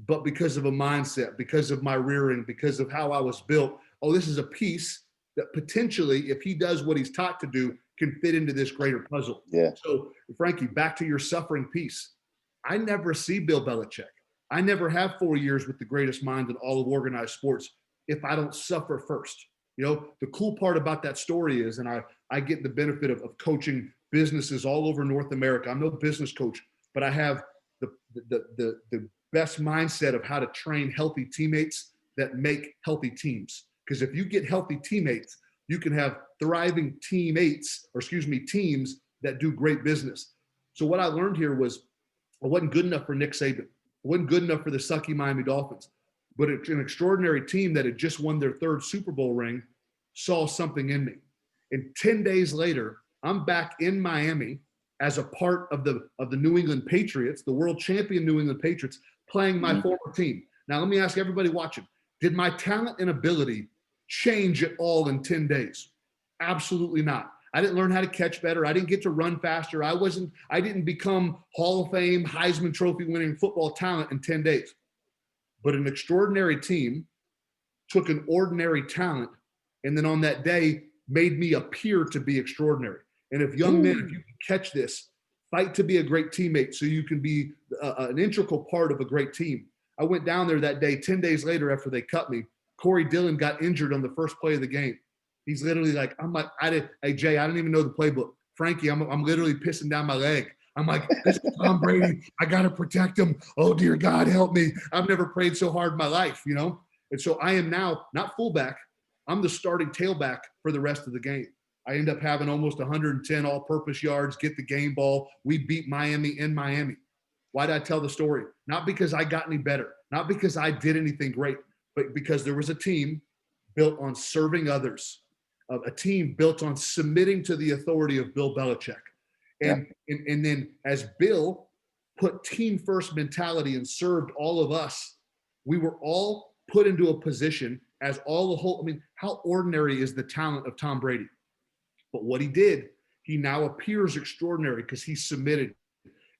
but because of a mindset, because of my rearing, because of how I was built. Oh, this is a piece that potentially, if he does what he's taught to do, can fit into this greater puzzle. Yeah. So, Frankie, back to your suffering piece. I never see Bill Belichick. I never have 4 years with the greatest mind in all of organized sports if I don't suffer first. The cool part about that story is, and I get the benefit of coaching businesses all over North America. I'm no business coach, but I have the best mindset of how to train healthy teammates that make healthy teams. Because if you get healthy teammates, you can have thriving teams that do great business. So what I learned here was I wasn't good enough for Nick Saban. I wasn't good enough for the sucky Miami Dolphins. But an extraordinary team that had just won their 3rd Super Bowl ring saw something in me. And 10 days later, I'm back in Miami as a part of the New England Patriots, the world champion New England Patriots, playing my former team. Now, let me ask everybody watching, did my talent and ability change at all in 10 days? Absolutely not. I didn't learn how to catch better. I didn't get to run faster. I didn't become Hall of Fame, Heisman Trophy winning football talent in 10 days. But an extraordinary team took an ordinary talent and then on that day made me appear to be extraordinary. And if young men, if you can catch this, fight to be a great teammate so you can be an integral part of a great team. I went down there that day, 10 days later after they cut me. Corey Dillon got injured on the first play of the game. He's literally like, hey, Jay, I didn't even know the playbook. Frankie, I'm literally pissing down my leg. I'm like, this is Tom Brady. I got to protect him. Oh, dear God, help me. I've never prayed so hard in my life, And so I am now not fullback. I'm the starting tailback for the rest of the game. I end up having almost 110 all-purpose yards, get the game ball. We beat Miami in Miami. Why did I tell the story? Not because I got any better, not because I did anything great, but because there was a team built on serving others, a team built on submitting to the authority of Bill Belichick. And then as Bill put team first mentality and served all of us, we were all put into a position as how ordinary is the talent of Tom Brady? But what he did, he now appears extraordinary because he submitted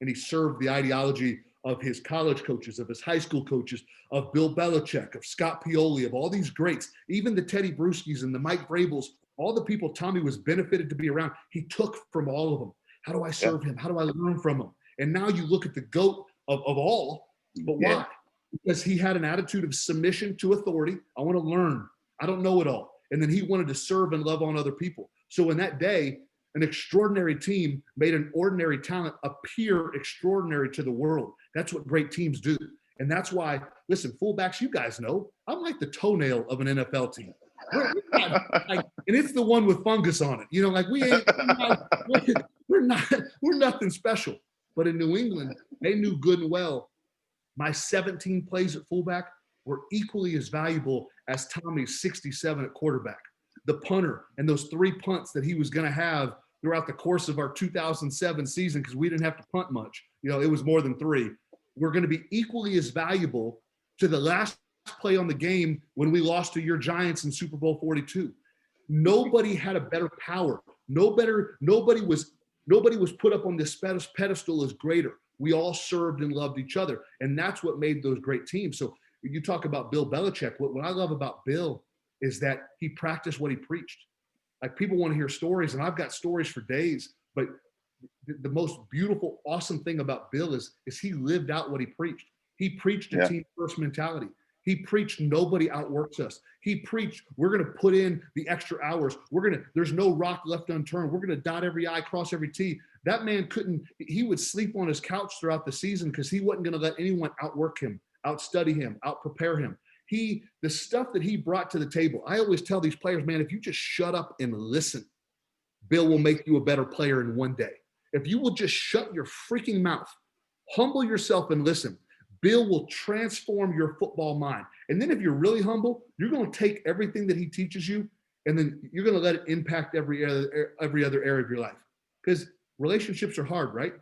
and he served the ideology of his college coaches, of his high school coaches, of Bill Belichick, of Scott Pioli, of all these greats, even the Teddy Bruschi's and the Mike Vrabels, all the people Tommy was benefited to be around, he took from all of them. How do I serve him? How do I learn from him? And now you look at the GOAT of all, but why? Because he had an attitude of submission to authority. I want to learn. I don't know it all. And then he wanted to serve and love on other people. So in that day, an extraordinary team made an ordinary talent appear extraordinary to the world. That's what great teams do. And that's why, listen, fullbacks, you guys know, I'm like the toenail of an NFL team. we're not, like, and it's the one with fungus on it. You know, like we're nothing special. But in New England, they knew good and well my 17 plays at fullback were equally as valuable as Tommy's 67 at quarterback. The punter and those 3 punts that he was going to have throughout the course of our 2007 season, because we didn't have to punt much. You know, it was more than 3. We're going to be equally as valuable to the last play on the game when we lost to your Giants in Super Bowl 42. Nobody had a better power. Nobody was put up on this pedestal as greater. We all served and loved each other. And that's what made those great teams. So you talk about Bill Belichick. What I love about Bill is that he practiced what he preached. Like, people want to hear stories, and I've got stories for days, but the most beautiful, awesome thing about Bill is he lived out what he preached. He preached a team first mentality. He preached nobody outworks us. He preached we're going to put in the extra hours. There's no rock left unturned. We're going to dot every I, cross every T. That man he would sleep on his couch throughout the season because he wasn't going to let anyone outwork him, outstudy him, outprepare him. The stuff that he brought to the table, I always tell these players, man, if you just shut up and listen, Bill will make you a better player in one day. If you will just shut your freaking mouth, humble yourself and listen, Bill will transform your football mind. And then if you're really humble, you're going to take everything that he teaches you, and then you're going to let it impact every other area of your life. Because relationships are hard, right?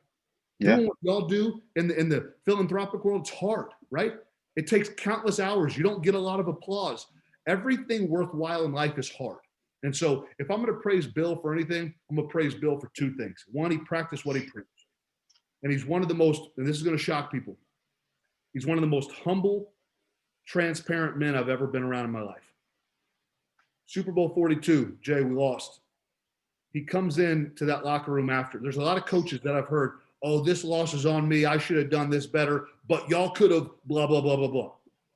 Yeah. Doing what y'all do in the philanthropic world, it's hard, right? It takes countless hours. You don't get a lot of applause. Everything worthwhile in life is hard. And so if I'm going to praise Bill for anything, I'm going to praise Bill for 2 things. One, he practiced what he preached. And he's one of the most, and this is going to shock people, he's one of the most humble, transparent men I've ever been around in my life. Super Bowl 42, Jay, we lost. He comes in to that locker room after. There's a lot of coaches that I've heard, oh, this loss is on me. I should have done this better, but y'all could have blah, blah, blah, blah, blah.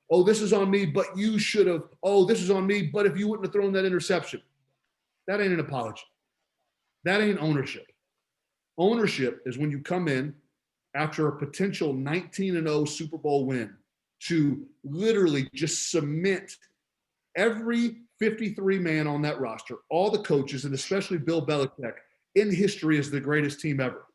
Oh, this is on me, but you should have. Oh, this is on me, but if you wouldn't have thrown that interception. That ain't an apology. That ain't ownership. Ownership is when you come in after a potential 19-0 Super Bowl win to literally just cement every 53 man on that roster, all the coaches, and especially Bill Belichick, in history as the greatest team ever.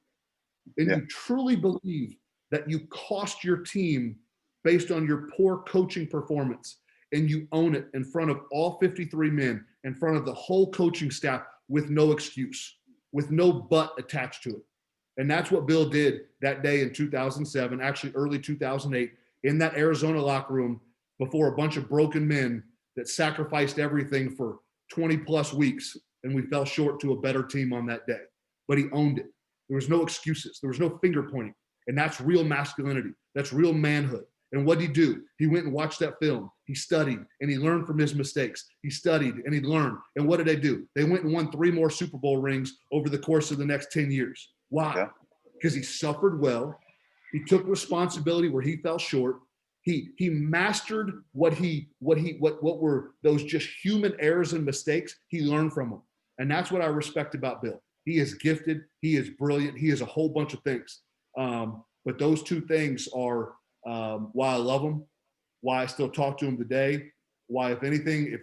And you truly believe that you cost your team based on your poor coaching performance, and you own it in front of all 53 men, in front of the whole coaching staff, with no excuse, with no but attached to it. And that's what Bill did that day in 2007, actually early 2008, in that Arizona locker room before a bunch of broken men that sacrificed everything for 20 plus weeks, and we fell short to a better team on that day. But he owned it. There was no excuses. There was no finger pointing. And that's real masculinity. That's real manhood. And what did he do? He went and watched that film. He studied and he learned from his mistakes. He studied and he learned. And what did they do? They went and won 3 more Super Bowl rings over the course of the next 10 years. Why? Because he suffered well. He took responsibility where he fell short. He mastered what were those just human errors and mistakes. He learned from them. And that's what I respect about Bill. He is gifted. He is brilliant. He is a whole bunch of things. But those 2 things are why I love him, why I still talk to him today, why, if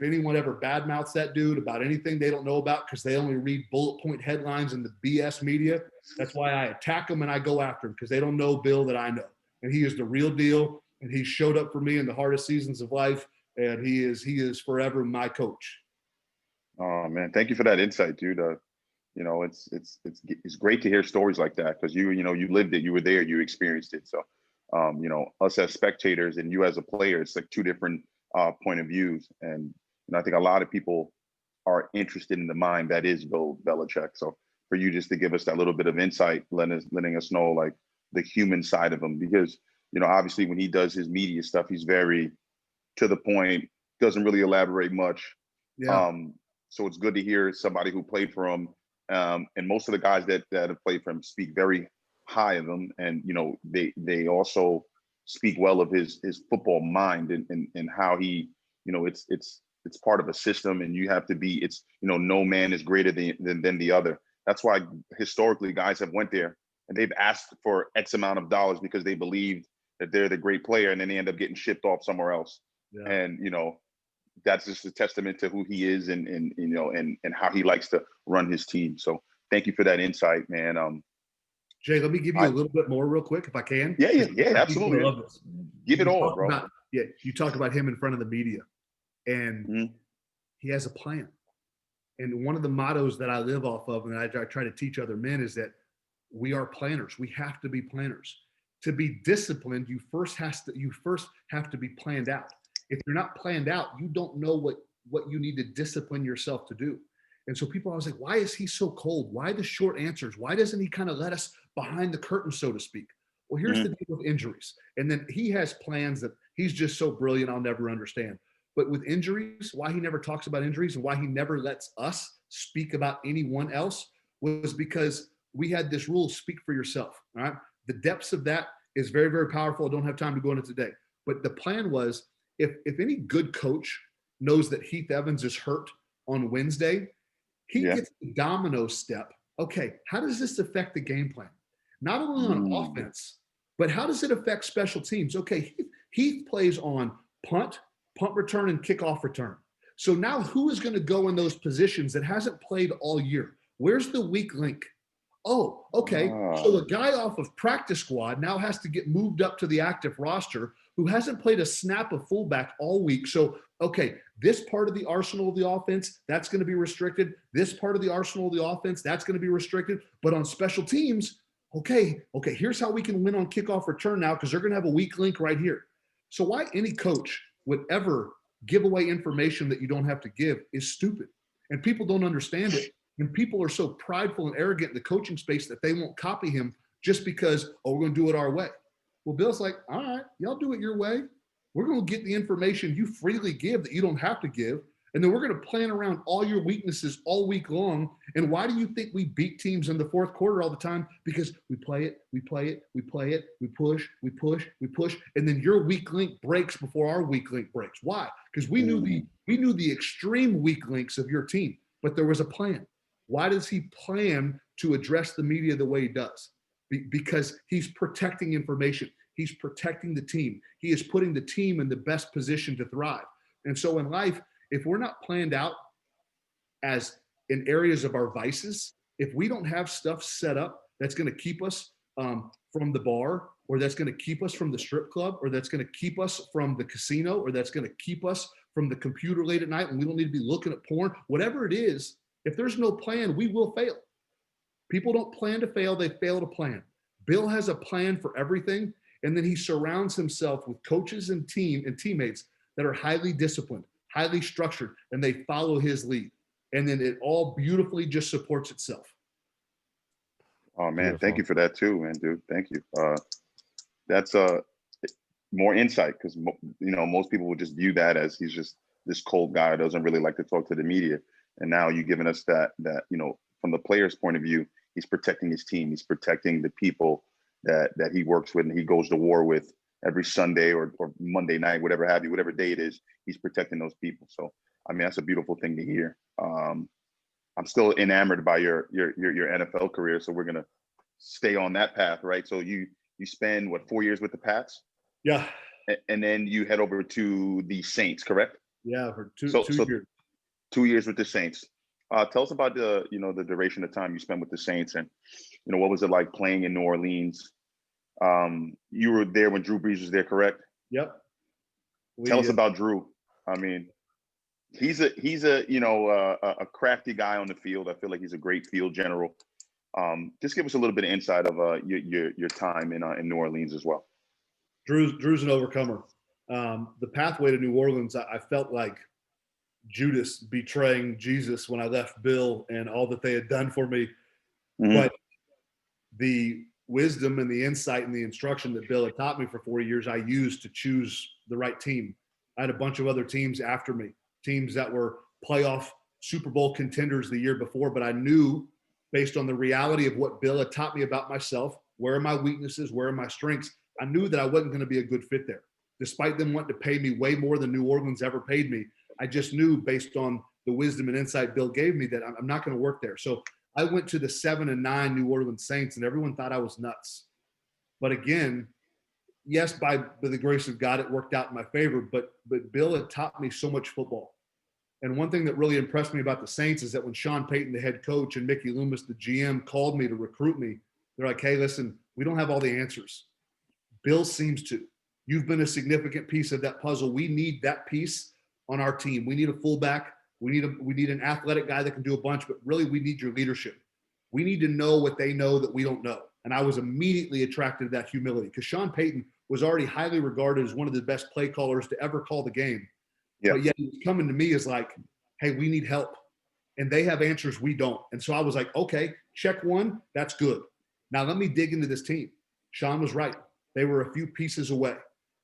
anyone ever badmouths that dude about anything they don't know about because they only read bullet point headlines in the BS media, that's why I attack them and I go after him, because they don't know Bill that I know. And he is the real deal, and he showed up for me in the hardest seasons of life, and he is forever my coach. Oh, man. Thank you for that insight, dude. You know, it's great to hear stories like that, because you lived it, you were there, you experienced it. So, you know, us as spectators and you as a player, it's like 2 different point of views. And I think a lot of people are interested in the mind that is Bill Belichick. So for you just to give us that little bit of insight, letting us know like the human side of him, because, you know, obviously when he does his media stuff, he's very to the point, doesn't really elaborate much. Yeah. So it's good to hear somebody who played for him. And most of the guys that have played for him speak very high of him. And, you know, they also speak well of his football mind and how he, you know, it's part of a system, and you have to be, it's, you know, no man is greater than the other. That's why historically guys have went there and they've asked for X amount of dollars because they believed that they're the great player, and then they end up getting shipped off somewhere else. Yeah. And, you know, that's just a testament to who he is and you know and how he likes to run his team. So thank you for that insight, man. Jay, let me give you a little bit more real quick if I can. Yeah, absolutely. Love this. Give it all, bro. You talk about him in front of the media, and he has a plan. And one of the mottos that I live off of, and I try to teach other men, is that we are planners. We have to be planners. To be disciplined, you first have to be planned out. If you're not planned out, you don't know what you need to discipline yourself to do. And so people are always like, why is he so cold? Why the short answers? Why doesn't he kind of let us behind the curtain, so to speak? Well, here's the deal with injuries. And then he has plans that he's just so brilliant, I'll never understand. But with injuries, why he never talks about injuries and why he never lets us speak about anyone else was because we had this rule, speak for yourself. All right. The depths of that is very, very powerful. I don't have time to go into today. But the plan was, if any good coach knows that Heath Evans is hurt on Wednesday, he gets the domino step. Okay, how does this affect the game plan? Not only on offense, but how does it affect special teams? Okay, Heath plays on punt return, and kickoff return. So now who is going to go in those positions that hasn't played all year? Where's the weak link? Oh, okay. So the guy off of practice squad now has to get moved up to the active roster who hasn't played a snap of fullback all week. So, okay, this part of the arsenal of the offense, that's going to be restricted. This part of the arsenal of the offense, that's going to be restricted. But on special teams, okay, here's how we can win on kickoff return now because they're going to have a weak link right here. So why any coach would ever give away information that you don't have to give is stupid. And people don't understand it. And people are so prideful and arrogant in the coaching space that they won't copy him just because, we're going to do it our way. Well, Bill's like, all right, y'all do it your way. We're going to get the information you freely give that you don't have to give. And then we're going to plan around all your weaknesses all week long. And why do you think we beat teams in the fourth quarter all the time? Because we play it, we push. And then your weak link breaks before our weak link breaks. Why? Because we knew the extreme weak links of your team, but there was a plan. Why does he plan to address the media the way he does? Because he's protecting information. He's protecting the team. He is putting the team in the best position to thrive. And so in life, if we're not planned out as in areas of our vices, if we don't have stuff set up that's going to keep us from the bar, or that's going to keep us from the strip club, or that's going to keep us from the casino, or that's going to keep us from the computer late at night when we don't need to be looking at porn, whatever it is, if there's no plan, we will fail. People don't plan to fail, they fail to plan. Bill has a plan for everything, and then he surrounds himself with coaches and teammates that are highly disciplined, highly structured, and they follow his lead. And then it all beautifully just supports itself. Oh, man, beautiful. Thank you for that too, man, dude. Thank you. That's more insight because, most people would just view that as he's just this cold guy who doesn't really like to talk to the media. And now you've given us that, from the player's point of view, he's protecting his team. He's protecting the people that he works with and he goes to war with every Sunday or Monday night, whatever day it is, he's protecting those people. So, I mean, that's a beautiful thing to hear. I'm still enamored by your NFL career. So we're going to stay on that path, right? So you spend 4 years with the Pats? Yeah. And then you head over to the Saints, correct? Yeah, for two years. 2 years with the Saints. Tell us about the duration of time you spent with the Saints and, what was it like playing in New Orleans? You were there when Drew Brees was there, correct? Yep. Tell us about Drew. I mean, he's a crafty guy on the field. I feel like he's a great field general. Just give us a little bit of insight of your time in New Orleans as well. Drew's an overcomer. The pathway to New Orleans, I felt like Judas betraying Jesus when I left Bill and all that they had done for me. Mm-hmm. But the wisdom and the insight and the instruction that Bill had taught me for 4 years, I used to choose the right team. I had a bunch of other teams after me, teams that were playoff Super Bowl contenders the year before, but I knew based on the reality of what Bill had taught me about myself, where are my weaknesses, where are my strengths, I knew that I wasn't going to be a good fit there. Despite them wanting to pay me way more than New Orleans ever paid me, I just knew based on the wisdom and insight Bill gave me that I'm not going to work there. So I went to the 7-9 New Orleans Saints and everyone thought I was nuts. But again, yes, by the grace of God, it worked out in my favor, but Bill had taught me so much football. And one thing that really impressed me about the Saints is that when Sean Payton, the head coach, and Mickey Loomis, the GM, called me to recruit me, they're like, hey, listen, we don't have all the answers. Bill seems to. You've been a significant piece of that puzzle. We need that piece on our team. We need a fullback. We need an athletic guy that can do a bunch, but really we need your leadership. We need to know what they know that we don't know. And I was immediately attracted to that humility because Sean Payton was already highly regarded as one of the best play callers to ever call the game. Yeah. But yet he was coming to me as like, hey, we need help. And they have answers we don't. And so I was like, okay, check one. That's good. Now let me dig into this team. Sean was right. They were a few pieces away.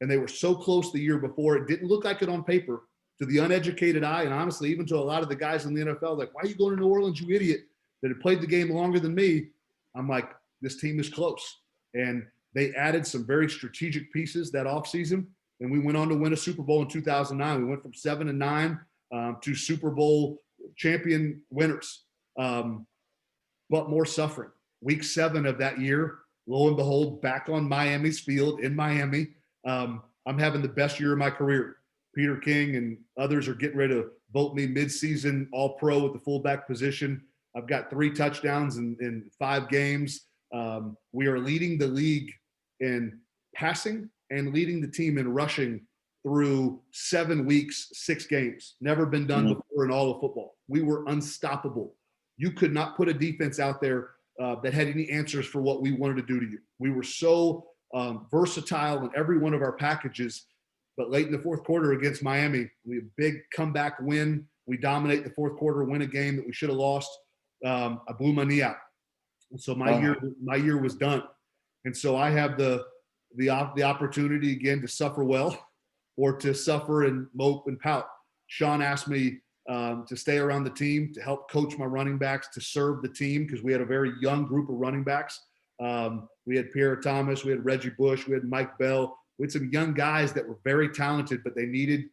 And they were so close the year before. It didn't look like it on paper to the uneducated eye. And honestly, even to a lot of the guys in the NFL, like, why are you going to New Orleans, you idiot, that had played the game longer than me? I'm like, this team is close. And they added some very strategic pieces that offseason. And we went on to win a Super Bowl in 2009. We went from 7-9 to Super Bowl champion winners, but more suffering. Week 7 of that year, lo and behold, back on Miami's field in Miami. I'm having the best year of my career. Peter King and others are getting ready to vote me midseason All-Pro at the fullback position. I've got 3 touchdowns in 5 games. We are leading the league in passing and leading the team in rushing through 7 weeks, 6 games. Never been done before in all of football. We were unstoppable. You could not put a defense out there that had any answers for what we wanted to do to you. We were so versatile in every one of our packages. But late in the fourth quarter against Miami, we had a big comeback win. We dominate the fourth quarter, win a game that we should have lost. I blew my knee out. And so my year was done. And so I have the opportunity again to suffer well or to suffer and mope and pout. Sean asked me to stay around the team, to help coach my running backs, to serve the team because we had a very young group of running backs. We had Pierre Thomas, we had Reggie Bush, we had Mike Bell. We had some young guys that were very talented, but they needed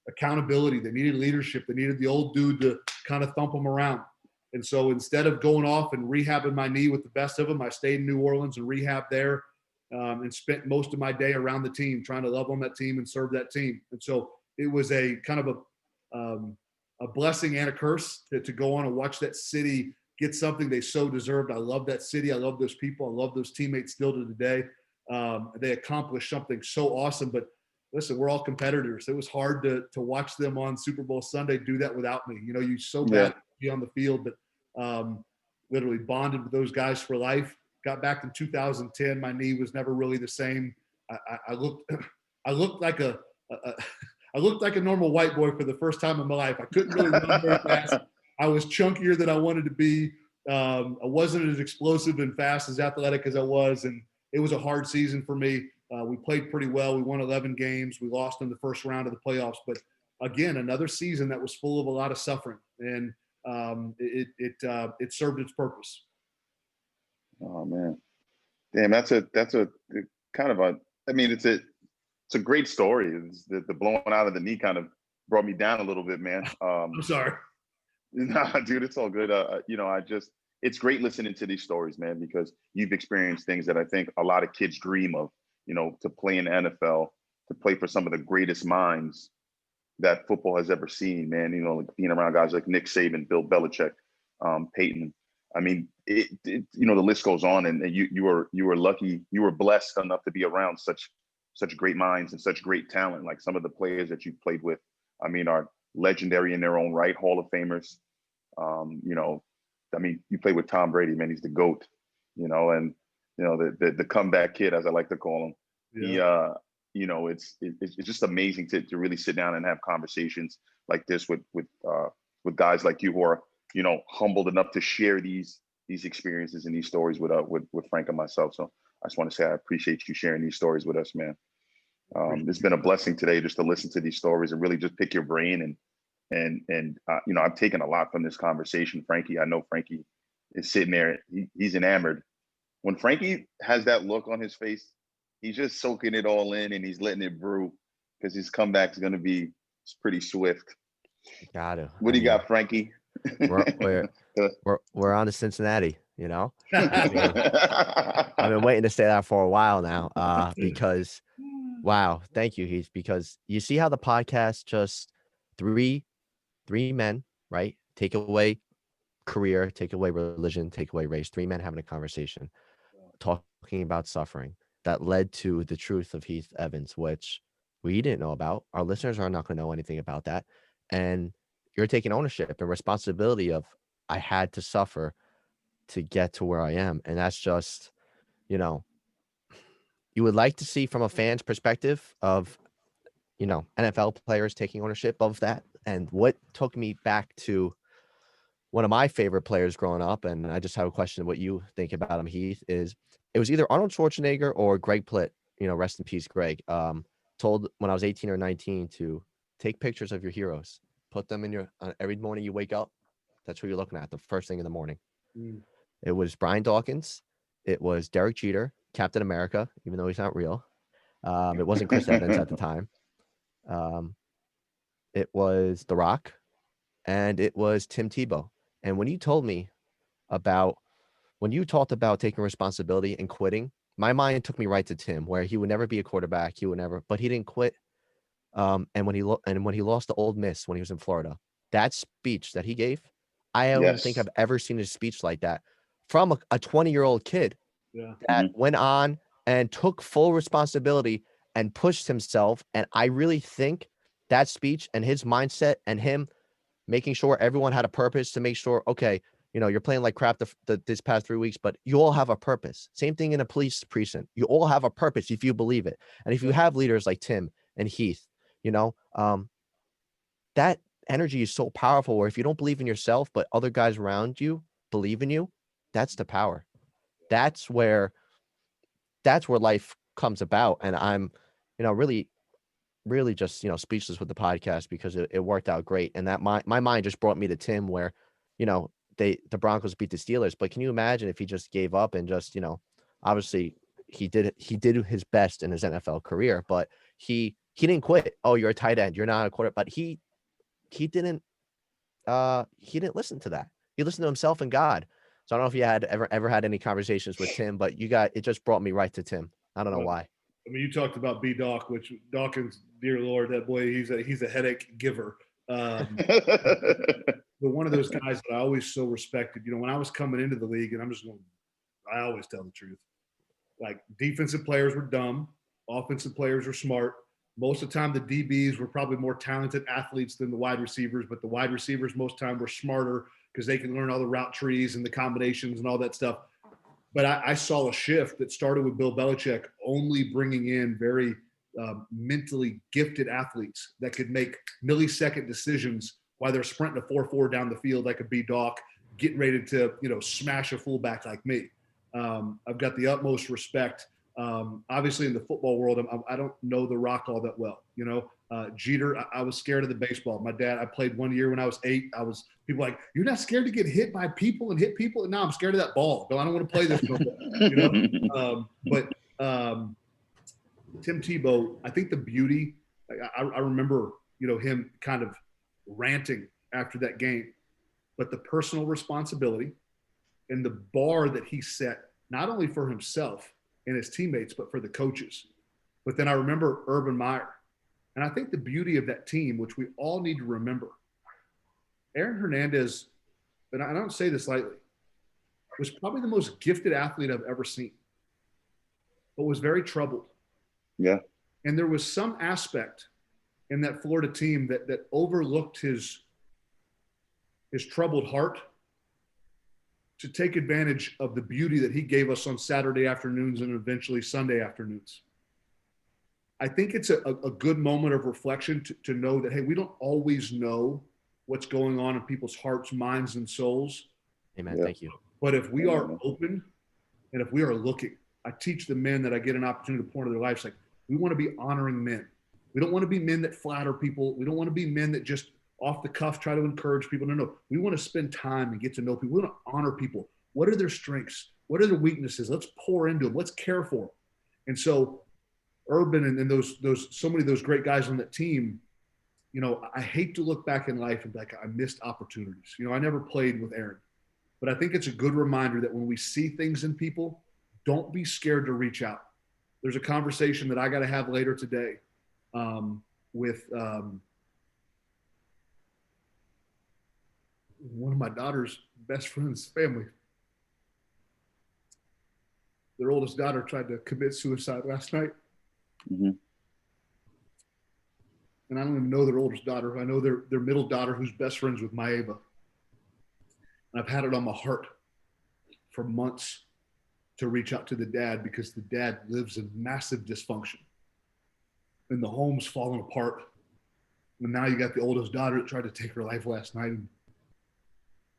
accountability. They needed leadership. They needed the old dude to kind of thump them around. And so instead of going off and rehabbing my knee with the best of them, I stayed in New Orleans and rehabbed there and spent most of my day around the team, trying to love on that team and serve that team. And so it was a kind of a blessing and a curse to go on and watch that city get something they so deserved. I love that city. I love those people. I love those teammates still to today. They accomplished something so awesome, but listen, we're all competitors. It was hard to watch them on Super Bowl Sunday do that without me. You know, you so bad to be on the field, but literally bonded with those guys for life. Got back in 2010. My knee was never really the same. I looked like a normal white boy for the first time in my life. I couldn't really run very fast. I was chunkier than I wanted to be. I wasn't as explosive and fast as athletic as I was, and it was a hard season for me. We played pretty well. We won 11 games. We lost in the first round of the playoffs. But again, another season that was full of a lot of suffering, and it served its purpose. Oh man, damn! That's a kind of a. I mean, it's a great story. It's the blowing out of the knee kind of brought me down a little bit, man. I'm sorry. Nah, dude, it's all good. It's great listening to these stories, man, because you've experienced things that I think a lot of kids dream of, you know, to play in the NFL, to play for some of the greatest minds that football has ever seen, man. You know, like being around guys like Nick Saban, Bill Belichick, Peyton. I mean, the list goes on, and you were lucky, you were blessed enough to be around such great minds and such great talent. Like some of the players that you played with, I mean, are legendary in their own right, Hall of Famers. I mean, you play with Tom Brady, man, he's the GOAT, you know, and, you know, the comeback kid, as I like to call him. Yeah. It's just amazing to really sit down and have conversations like this with guys like you who are, you know, humbled enough to share these experiences and these stories with Frank and myself. So I just want to say I appreciate you sharing these stories with us, man. It's been a blessing today just to listen to these stories and really just pick your brain and I've taken a lot from this conversation. Frankie, I know Frankie is sitting there. He's enamored. When Frankie has that look on his face, he's just soaking it all in and he's letting it brew because his comeback is going to be pretty swift. Got to. What do you got, Frankie? We're on to Cincinnati, you know. I've been waiting to say that for a while now because Wow. Thank you, Heath, because you see how the podcast just three men, right? Take away career, take away religion, take away race, three men having a conversation, talking about suffering that led to the truth of Heath Evans, which we didn't know about. Our listeners are not going to know anything about that. And you're taking ownership and responsibility of, I had to suffer to get to where I am. And that's just, you know, you would like to see from a fan's perspective of, NFL players taking ownership of that. And what took me back to one of my favorite players growing up, and I just have a question what you think about him, Heath, is it was either Arnold Schwarzenegger or Greg Plitt, rest in peace, Greg, told when I was 18 or 19 to take pictures of your heroes, put them in your, every morning you wake up, that's what you're looking at, the first thing in the morning. Mm. It was Brian Dawkins. It was Derek Jeter, Captain America, even though he's not real. It wasn't Chris Evans at the time. It was The Rock, and it was Tim Tebow. And when you told me when you talked about taking responsibility and quitting, my mind took me right to Tim, where he would never be a quarterback. But he didn't quit. And when he lost to Ole Miss when he was in Florida, that speech that he gave, I don't think Yes. I've ever seen a speech like that from a 20-year-old kid that went on and took full responsibility and pushed himself. And I really think that speech and his mindset and him making sure everyone had a purpose to make sure, okay, you're playing like crap this past 3 weeks, but you all have a purpose. Same thing in a police precinct. You all have a purpose if you believe it. And if you have leaders like Tim and Heath, that energy is so powerful where if you don't believe in yourself, but other guys around you believe in you, that's the power. That's where life comes about. And I'm, really, really just, speechless with the podcast because it worked out great. And that my mind just brought me to Tim where, the Broncos beat the Steelers. But can you imagine if he just gave up and just, obviously he did his best in his NFL career, but he didn't quit. Oh, you're a tight end. You're not a quarterback. But he didn't listen to that. He listened to himself and God. So I don't know if you had ever had any conversations with Tim, but it just brought me right to Tim. I don't know why. I mean, you talked about B Doc, which Dawkins, dear Lord, that boy, he's a headache giver. But one of those guys that I always so respected, when I was coming into the league, and I always tell the truth. Like defensive players were dumb, offensive players were smart. Most of the time, the DBs were probably more talented athletes than the wide receivers, but the wide receivers most of the time were smarter because they can learn all the route trees and the combinations and all that stuff. But I saw a shift that started with Bill Belichick only bringing in very mentally gifted athletes that could make millisecond decisions while they're sprinting a 4-4 down the field like a B-Doc, getting ready to, smash a fullback like me. I've got the utmost respect. Obviously, in the football world, I don't know The Rock all that well. Jeter, I was scared of the baseball. My dad, I played 1 year when I was 8. People like, you're not scared to get hit by people and hit people? No, I'm scared of that ball. No, I don't want to play this no more. But Tim Tebow, I think the beauty, I remember, him kind of ranting after that game, but the personal responsibility and the bar that he set, not only for himself and his teammates, but for the coaches. But then I remember Urban Meyer. And I think the beauty of that team, which we all need to remember, Aaron Hernandez, and I don't say this lightly, was probably the most gifted athlete I've ever seen, but was very troubled. Yeah. And there was some aspect in that Florida team that overlooked his troubled heart to take advantage of the beauty that he gave us on Saturday afternoons and eventually Sunday afternoons. I think it's a good moment of reflection to know that, hey, we don't always know what's going on in people's hearts, minds, and souls. Amen. Yeah. Thank you. But if we are open and if we are looking, I teach the men that I get an opportunity to pour into their lives, like, we want to be honoring men. We don't want to be men that flatter people. We don't want to be men that just off the cuff try to encourage people. No. We want to spend time and get to know people. We want to honor people. What are their strengths? What are their weaknesses? Let's pour into them. Let's care for them. And so Urban and those so many of those great guys on that team, I hate to look back in life and be like, I missed opportunities. I never played with Aaron, but I think it's a good reminder that when we see things in people, don't be scared to reach out. there's a conversation that I got to have later today with one of my daughter's best friend's family. Their oldest daughter tried to commit suicide last night. Mm-hmm. And I don't even know their oldest daughter. I know their middle daughter, who's best friends with my Ava. And I've had it on my heart for months to reach out to the dad, because the dad lives in massive dysfunction. And the home's falling apart. And now you got the oldest daughter that tried to take her life last night. And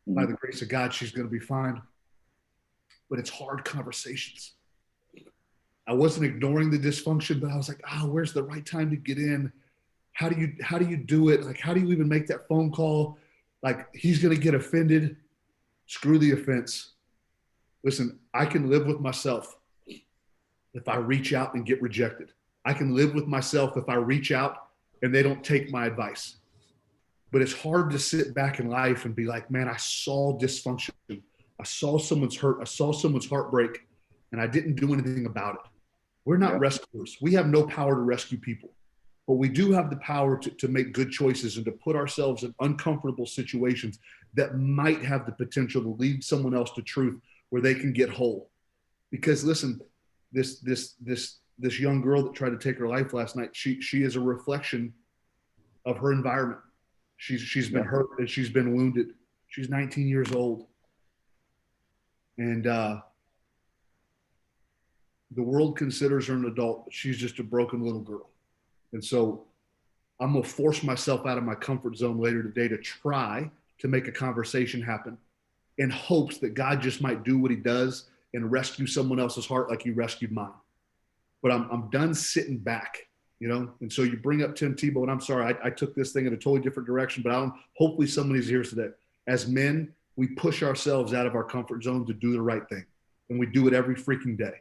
by the grace of God, she's going to be fine. But it's hard conversations. I wasn't ignoring the dysfunction, but I was like, where's the right time to get in? How do you do it? Like, how do you even make that phone call? Like, he's going to get offended. Screw the offense. Listen, I can live with myself if I reach out and get rejected. I can live with myself if I reach out and they don't take my advice. But it's hard to sit back in life and be like, man, I saw dysfunction. I saw someone's hurt. I saw someone's heartbreak, and I didn't do anything about it. We're not rescuers. We have no power to rescue people, but we do have the power to make good choices and to put ourselves in uncomfortable situations that might have the potential to lead someone else to truth where they can get whole. Because listen, this young girl that tried to take her life last night, she is a reflection of her environment. She's been hurt and she's been wounded. She's 19 years old. And the world considers her an adult, but she's just a broken little girl. And so I'm going to force myself out of my comfort zone later today to try to make a conversation happen in hopes that God just might do what he does and rescue someone else's heart like he rescued mine. But I'm done sitting back, you know? And so you bring up Tim Tebow, and I'm sorry, I took this thing in a totally different direction, but hopefully somebody's here today. As men, we push ourselves out of our comfort zone to do the right thing. And we do it every freaking day.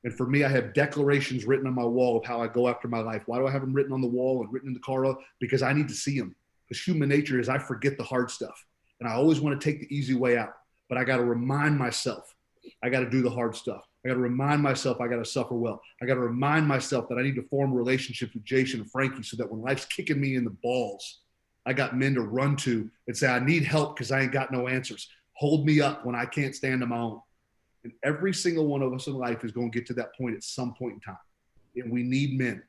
And for me, I have declarations written on my wall of how I go after my life. Why do I have them written on the wall and written in the car? Because I need to see them. Because human nature is I forget the hard stuff. And I always want to take the easy way out. But I got to remind myself, I got to do the hard stuff. I got to remind myself I got to suffer well. I got to remind myself that I need to form relationships with Jason and Frankie so that when life's kicking me in the balls, I got men to run to and say, I need help because I ain't got no answers. Hold me up when I can't stand on my own. And every single one of us in life is going to get to that point at some point in time. And we need men.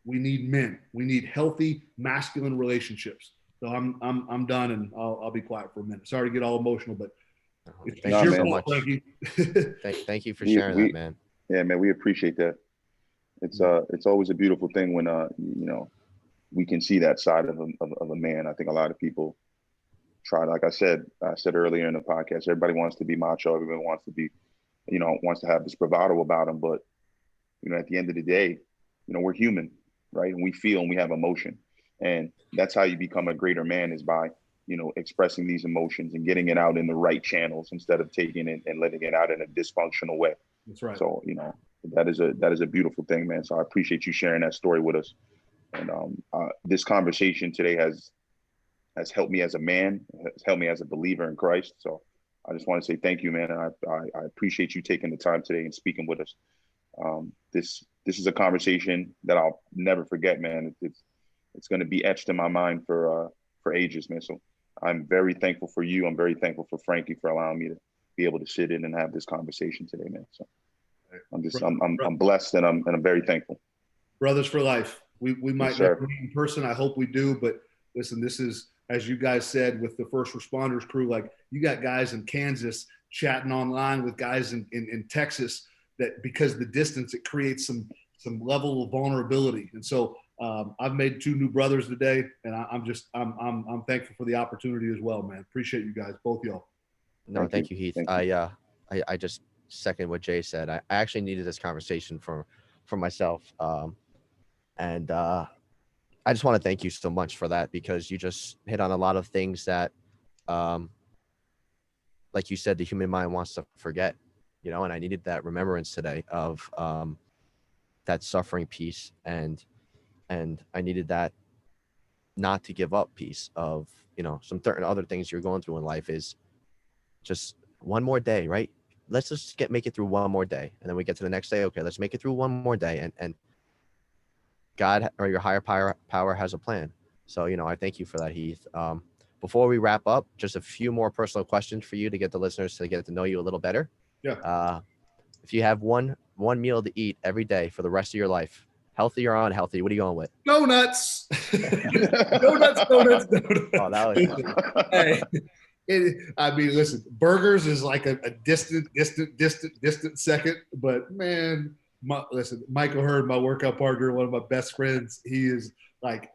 We need men. We need healthy, masculine relationships. So I'm done, and I'll be quiet for a minute. Sorry to get all emotional, but it's your fault, Frankie. Thank you for sharing that, man. Yeah, man, we appreciate that. It's always a beautiful thing when you know, we can see that side of a man. I think a lot of people try, like I said earlier in the podcast, everybody wants to be macho, everybody wants to be, you know, wants to have this bravado about them, but you know, at the end of the day, you know, we're human, right? And we feel and we have emotion. And that's how you become a greater man, is by, you know, expressing these emotions and getting it out in the right channels instead of taking it and letting it out in a dysfunctional way. That's right. So, you know, that is a beautiful thing, man. So I appreciate you sharing that story with us. And this conversation today has helped me as a man, has helped me as a believer in Christ. So I just want to say thank you, man. And I appreciate you taking the time today and speaking with us. This is a conversation that I'll never forget, man. It's going to be etched in my mind for ages, man. So I'm very thankful for you. I'm very thankful for Frankie for allowing me to be able to sit in and have this conversation today, man. So I'm blessed, and I'm very thankful. Brothers for life. We might never meet in person. I hope we do. But listen, this is, as you guys said, with the first responders crew, like, you got guys in Kansas chatting online with guys in Texas, that because of the distance, it creates some level of vulnerability. And so I've made 2 new brothers today, and I'm thankful for the opportunity as well, man. Appreciate you guys, both y'all. No, thank you, Heath. I just second what Jay said. I actually needed this conversation for myself. And I just want to thank you so much for that, because you just hit on a lot of things that, like you said, the human mind wants to forget, you know, and I needed that remembrance today of that suffering piece, and I needed that not to give up piece of, you know, some certain other things you're going through in life is just one more day, right? let's just make it through one more day. And then we get to the next day. Okay, let's make it through one more day. And God or your higher power has a plan. So, I thank you for that, Heath. Before we wrap up, just a few more personal questions for you to get the listeners to get to know you a little better. Yeah. If you have one meal to eat every day for the rest of your life, healthy or unhealthy, what are you going with? Donuts. donuts. Oh, that was easy. Hey, listen, burgers is like a distant second. But man, listen, Michael Hurd, my workout partner, one of my best friends, he is like,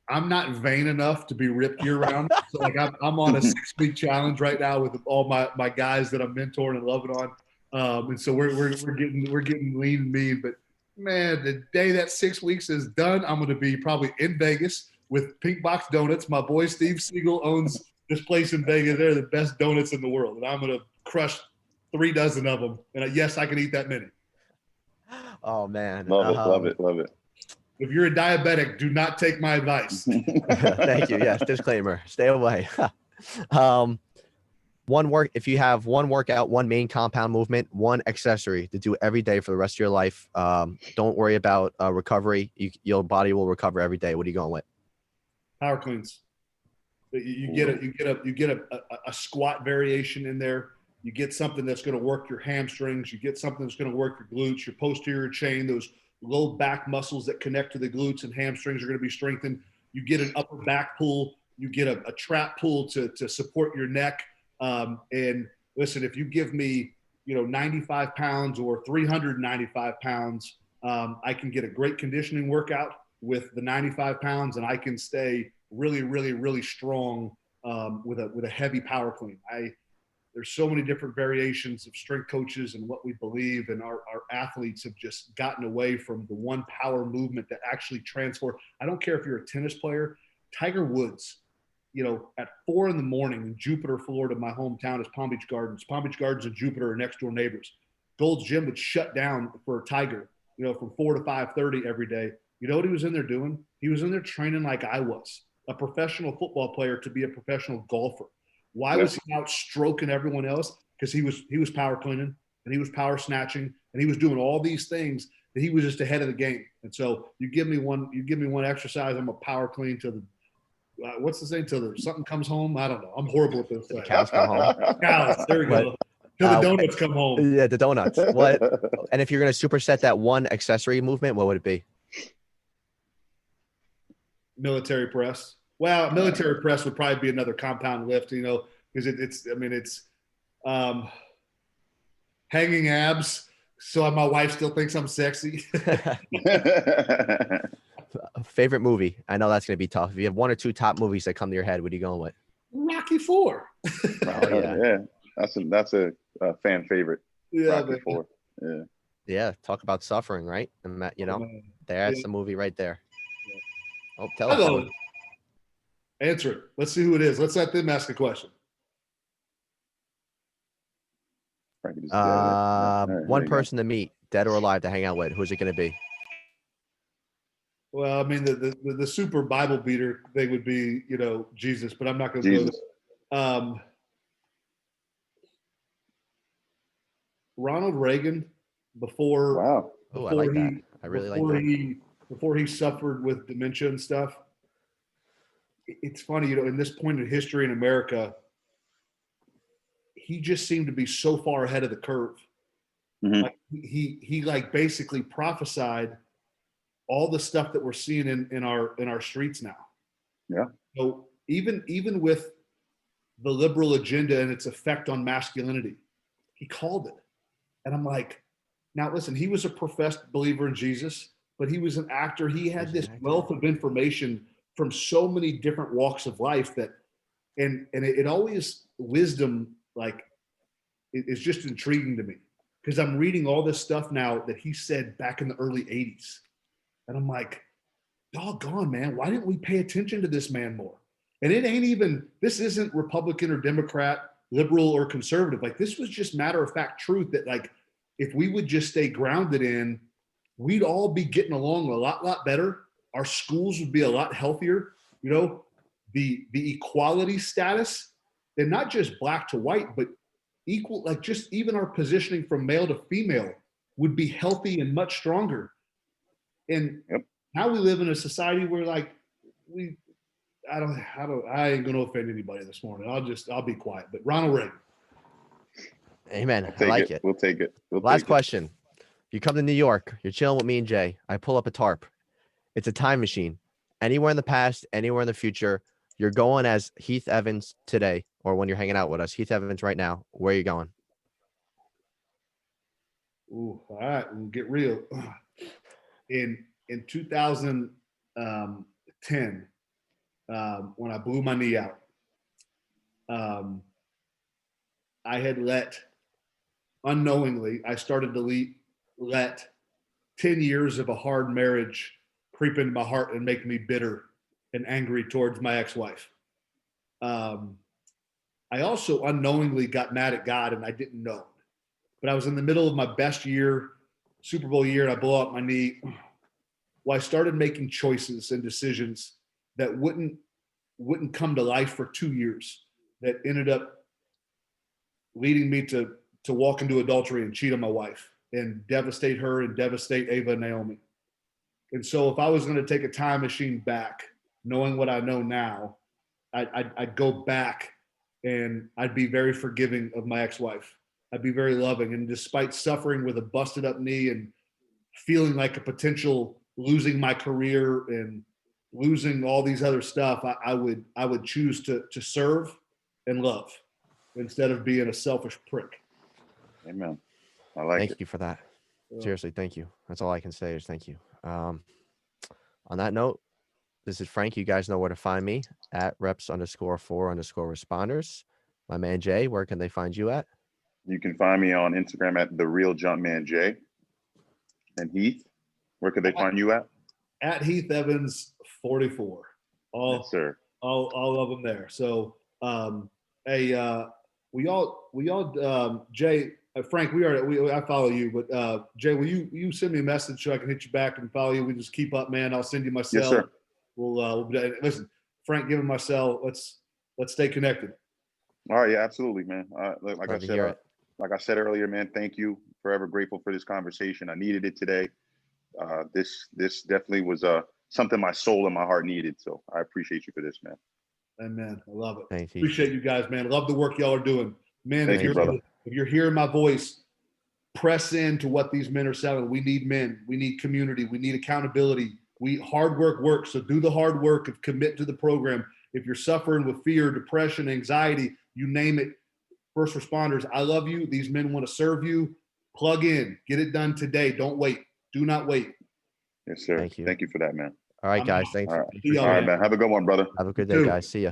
I'm not vain enough to be ripped year round. So like I'm on a 6-week challenge right now with all my guys that I'm mentoring and loving on. And so we're getting lean and mean. But man, the day that 6 weeks is done, I'm going to be probably in Vegas with Pink Box Donuts. My boy Steve Siegel owns this place in Vegas. They're the best donuts in the world, and I'm going to crush 3 dozen of them. And yes, I can eat that many. Oh man, love it. If you're a diabetic, do not take my advice. Thank you. Yes, disclaimer. Stay away. If you have one workout, one main compound movement, one accessory to do every day for the rest of your life, don't worry about recovery. Your body will recover every day. What are you going with? Power cleans. You get a squat variation in there. You get something that's going to work your hamstrings. You get something that's going to work your glutes, your posterior chain, those low back muscles that connect to the glutes and hamstrings are going to be strengthened. You get an upper back pull. You get a trap pull to support your neck. And listen, if you give me, 95 pounds or 395 pounds, I can get a great conditioning workout with the 95 pounds, and I can stay really, really, really strong with a heavy power clean. There's so many different variations of strength coaches and what we believe, and our athletes have just gotten away from the one power movement that actually transforms. I don't care if you're a tennis player. Tiger Woods, at 4 a.m. in Jupiter, Florida, my hometown is Palm Beach Gardens. Palm Beach Gardens and Jupiter are next door neighbors. Gold's Gym would shut down for Tiger, from 4 to 5:30 every day. You know what he was in there doing? He was in there training like I was, a professional football player to be a professional golfer. Why was he out stroking everyone else? Because he was power cleaning and he was power snatching and he was doing all these things that he was just ahead of the game. And so you give me one exercise, I'm a power clean till the what's the saying? Till something comes home. I don't know. I'm horrible at this. Cows come home. Cows. There we go. Till the donuts come home. Yeah, the donuts. What? And if you're gonna superset that one accessory movement, what would it be? Military press. Well, military press would probably be another compound lift, because it's hanging abs. So my wife still thinks I'm sexy. Favorite movie? I know that's going to be tough. If you have one or two top movies that come to your head, what are you going with? Rocky IV. Oh, yeah. That's a fan favorite. Yeah, Rocky IV. Yeah. Yeah. Talk about suffering, right? And that, that's the movie right there. Oh, tell us. Answer it. Let's see who it is. Let's let them ask a question. One person to meet, dead or alive, to hang out with. Who's it going to be? Well, the super Bible beater thing would be, Jesus, but I'm not going to go there. Ronald Reagan, before. Wow. Oh, I like that. I really like that. Before he suffered with dementia and stuff. It's funny, in this point in history in America, he just seemed to be so far ahead of the curve. Mm-hmm. Like he basically prophesied all the stuff that we're seeing in our streets now. Yeah. So even with the liberal agenda and its effect on masculinity, he called it. And I'm like, now listen, he was a professed believer in Jesus, but he was an actor. He had this wealth of information from so many different walks of life and it always wisdom, like, it's just intriguing to me because I'm reading all this stuff now that he said back in the early 80s. And I'm like, doggone, man, why didn't we pay attention to this man more? And this isn't Republican or Democrat, liberal or conservative. Like, this was just matter of fact truth that, like, if we would just stay grounded in, we'd all be getting along a lot better. Our schools would be a lot healthier. The equality status, and not just black to white, but equal, like just even our positioning from male to female would be healthy and much stronger. And now we live in a society where like I ain't gonna offend anybody this morning. I'll be quiet. But Ronald Reagan. Amen. I like it. We'll take it. Last question. You come to New York, you're chilling with me and Jay. I pull up a tarp. It's a time machine. Anywhere in the past, anywhere in the future, you're going as Heath Evans today, or when you're hanging out with us, Heath Evans right now. Where are you going? Ooh, all right, we'll get real. In 2010, when I blew my knee out, I had unknowingly, I started to let 10 years of a hard marriage creep into my heart and make me bitter and angry towards my ex-wife. I also unknowingly got mad at God, and I didn't know. But I was in the middle of my best year, Super Bowl year, and I blow out my knee. Well, I started making choices and decisions that wouldn't come to life for 2 years, that ended up leading me to walk into adultery and cheat on my wife and devastate her and devastate Ava and Naomi. And so if I was going to take a time machine back, knowing what I know now, I'd go back and I'd be very forgiving of my ex-wife. I'd be very loving. And despite suffering with a busted up knee and feeling like a potential losing my career and losing all these other stuff, I would choose to serve and love instead of being a selfish prick. Amen. I like it. Thank you for that. Seriously, thank you. That's all I can say is thank you. On that note, this is Frank. You guys know where to find me at reps_4_responders. My man Jay, where can they find you at? You can find me on Instagram at TheRealJumpmanJ. And Heath, where could they find you at? At Heath Evans 44. Yes, sir. All of them there. So, Jay, Frank, I follow you, but Jay, will you send me a message so I can hit you back and follow you? We just keep up, man. I'll send you my cell. Yes, sir. We'll listen, Frank, give him my cell. Let's stay connected. All right, yeah, absolutely, man. Like I said earlier, man, thank you. Forever grateful for this conversation. I needed it today. This definitely was something my soul and my heart needed. So I appreciate you for this, man. Amen. I love it. Thank you. Appreciate you guys, man. Love the work y'all are doing. Man, Thank you, brother. If you're hearing my voice, press into what these men are selling. We need men. We need community. We need accountability. Hard work works. So do the hard work of commit to the program. If you're suffering with fear, depression, anxiety, you name it, first responders, I love you. These men want to serve you. Plug in. Get it done today. Don't wait. Do not wait. Yes, sir. Thank you for that, man. All right, guys. Thanks. All right, man. Have a good one, brother. Have a good day, guys. See ya.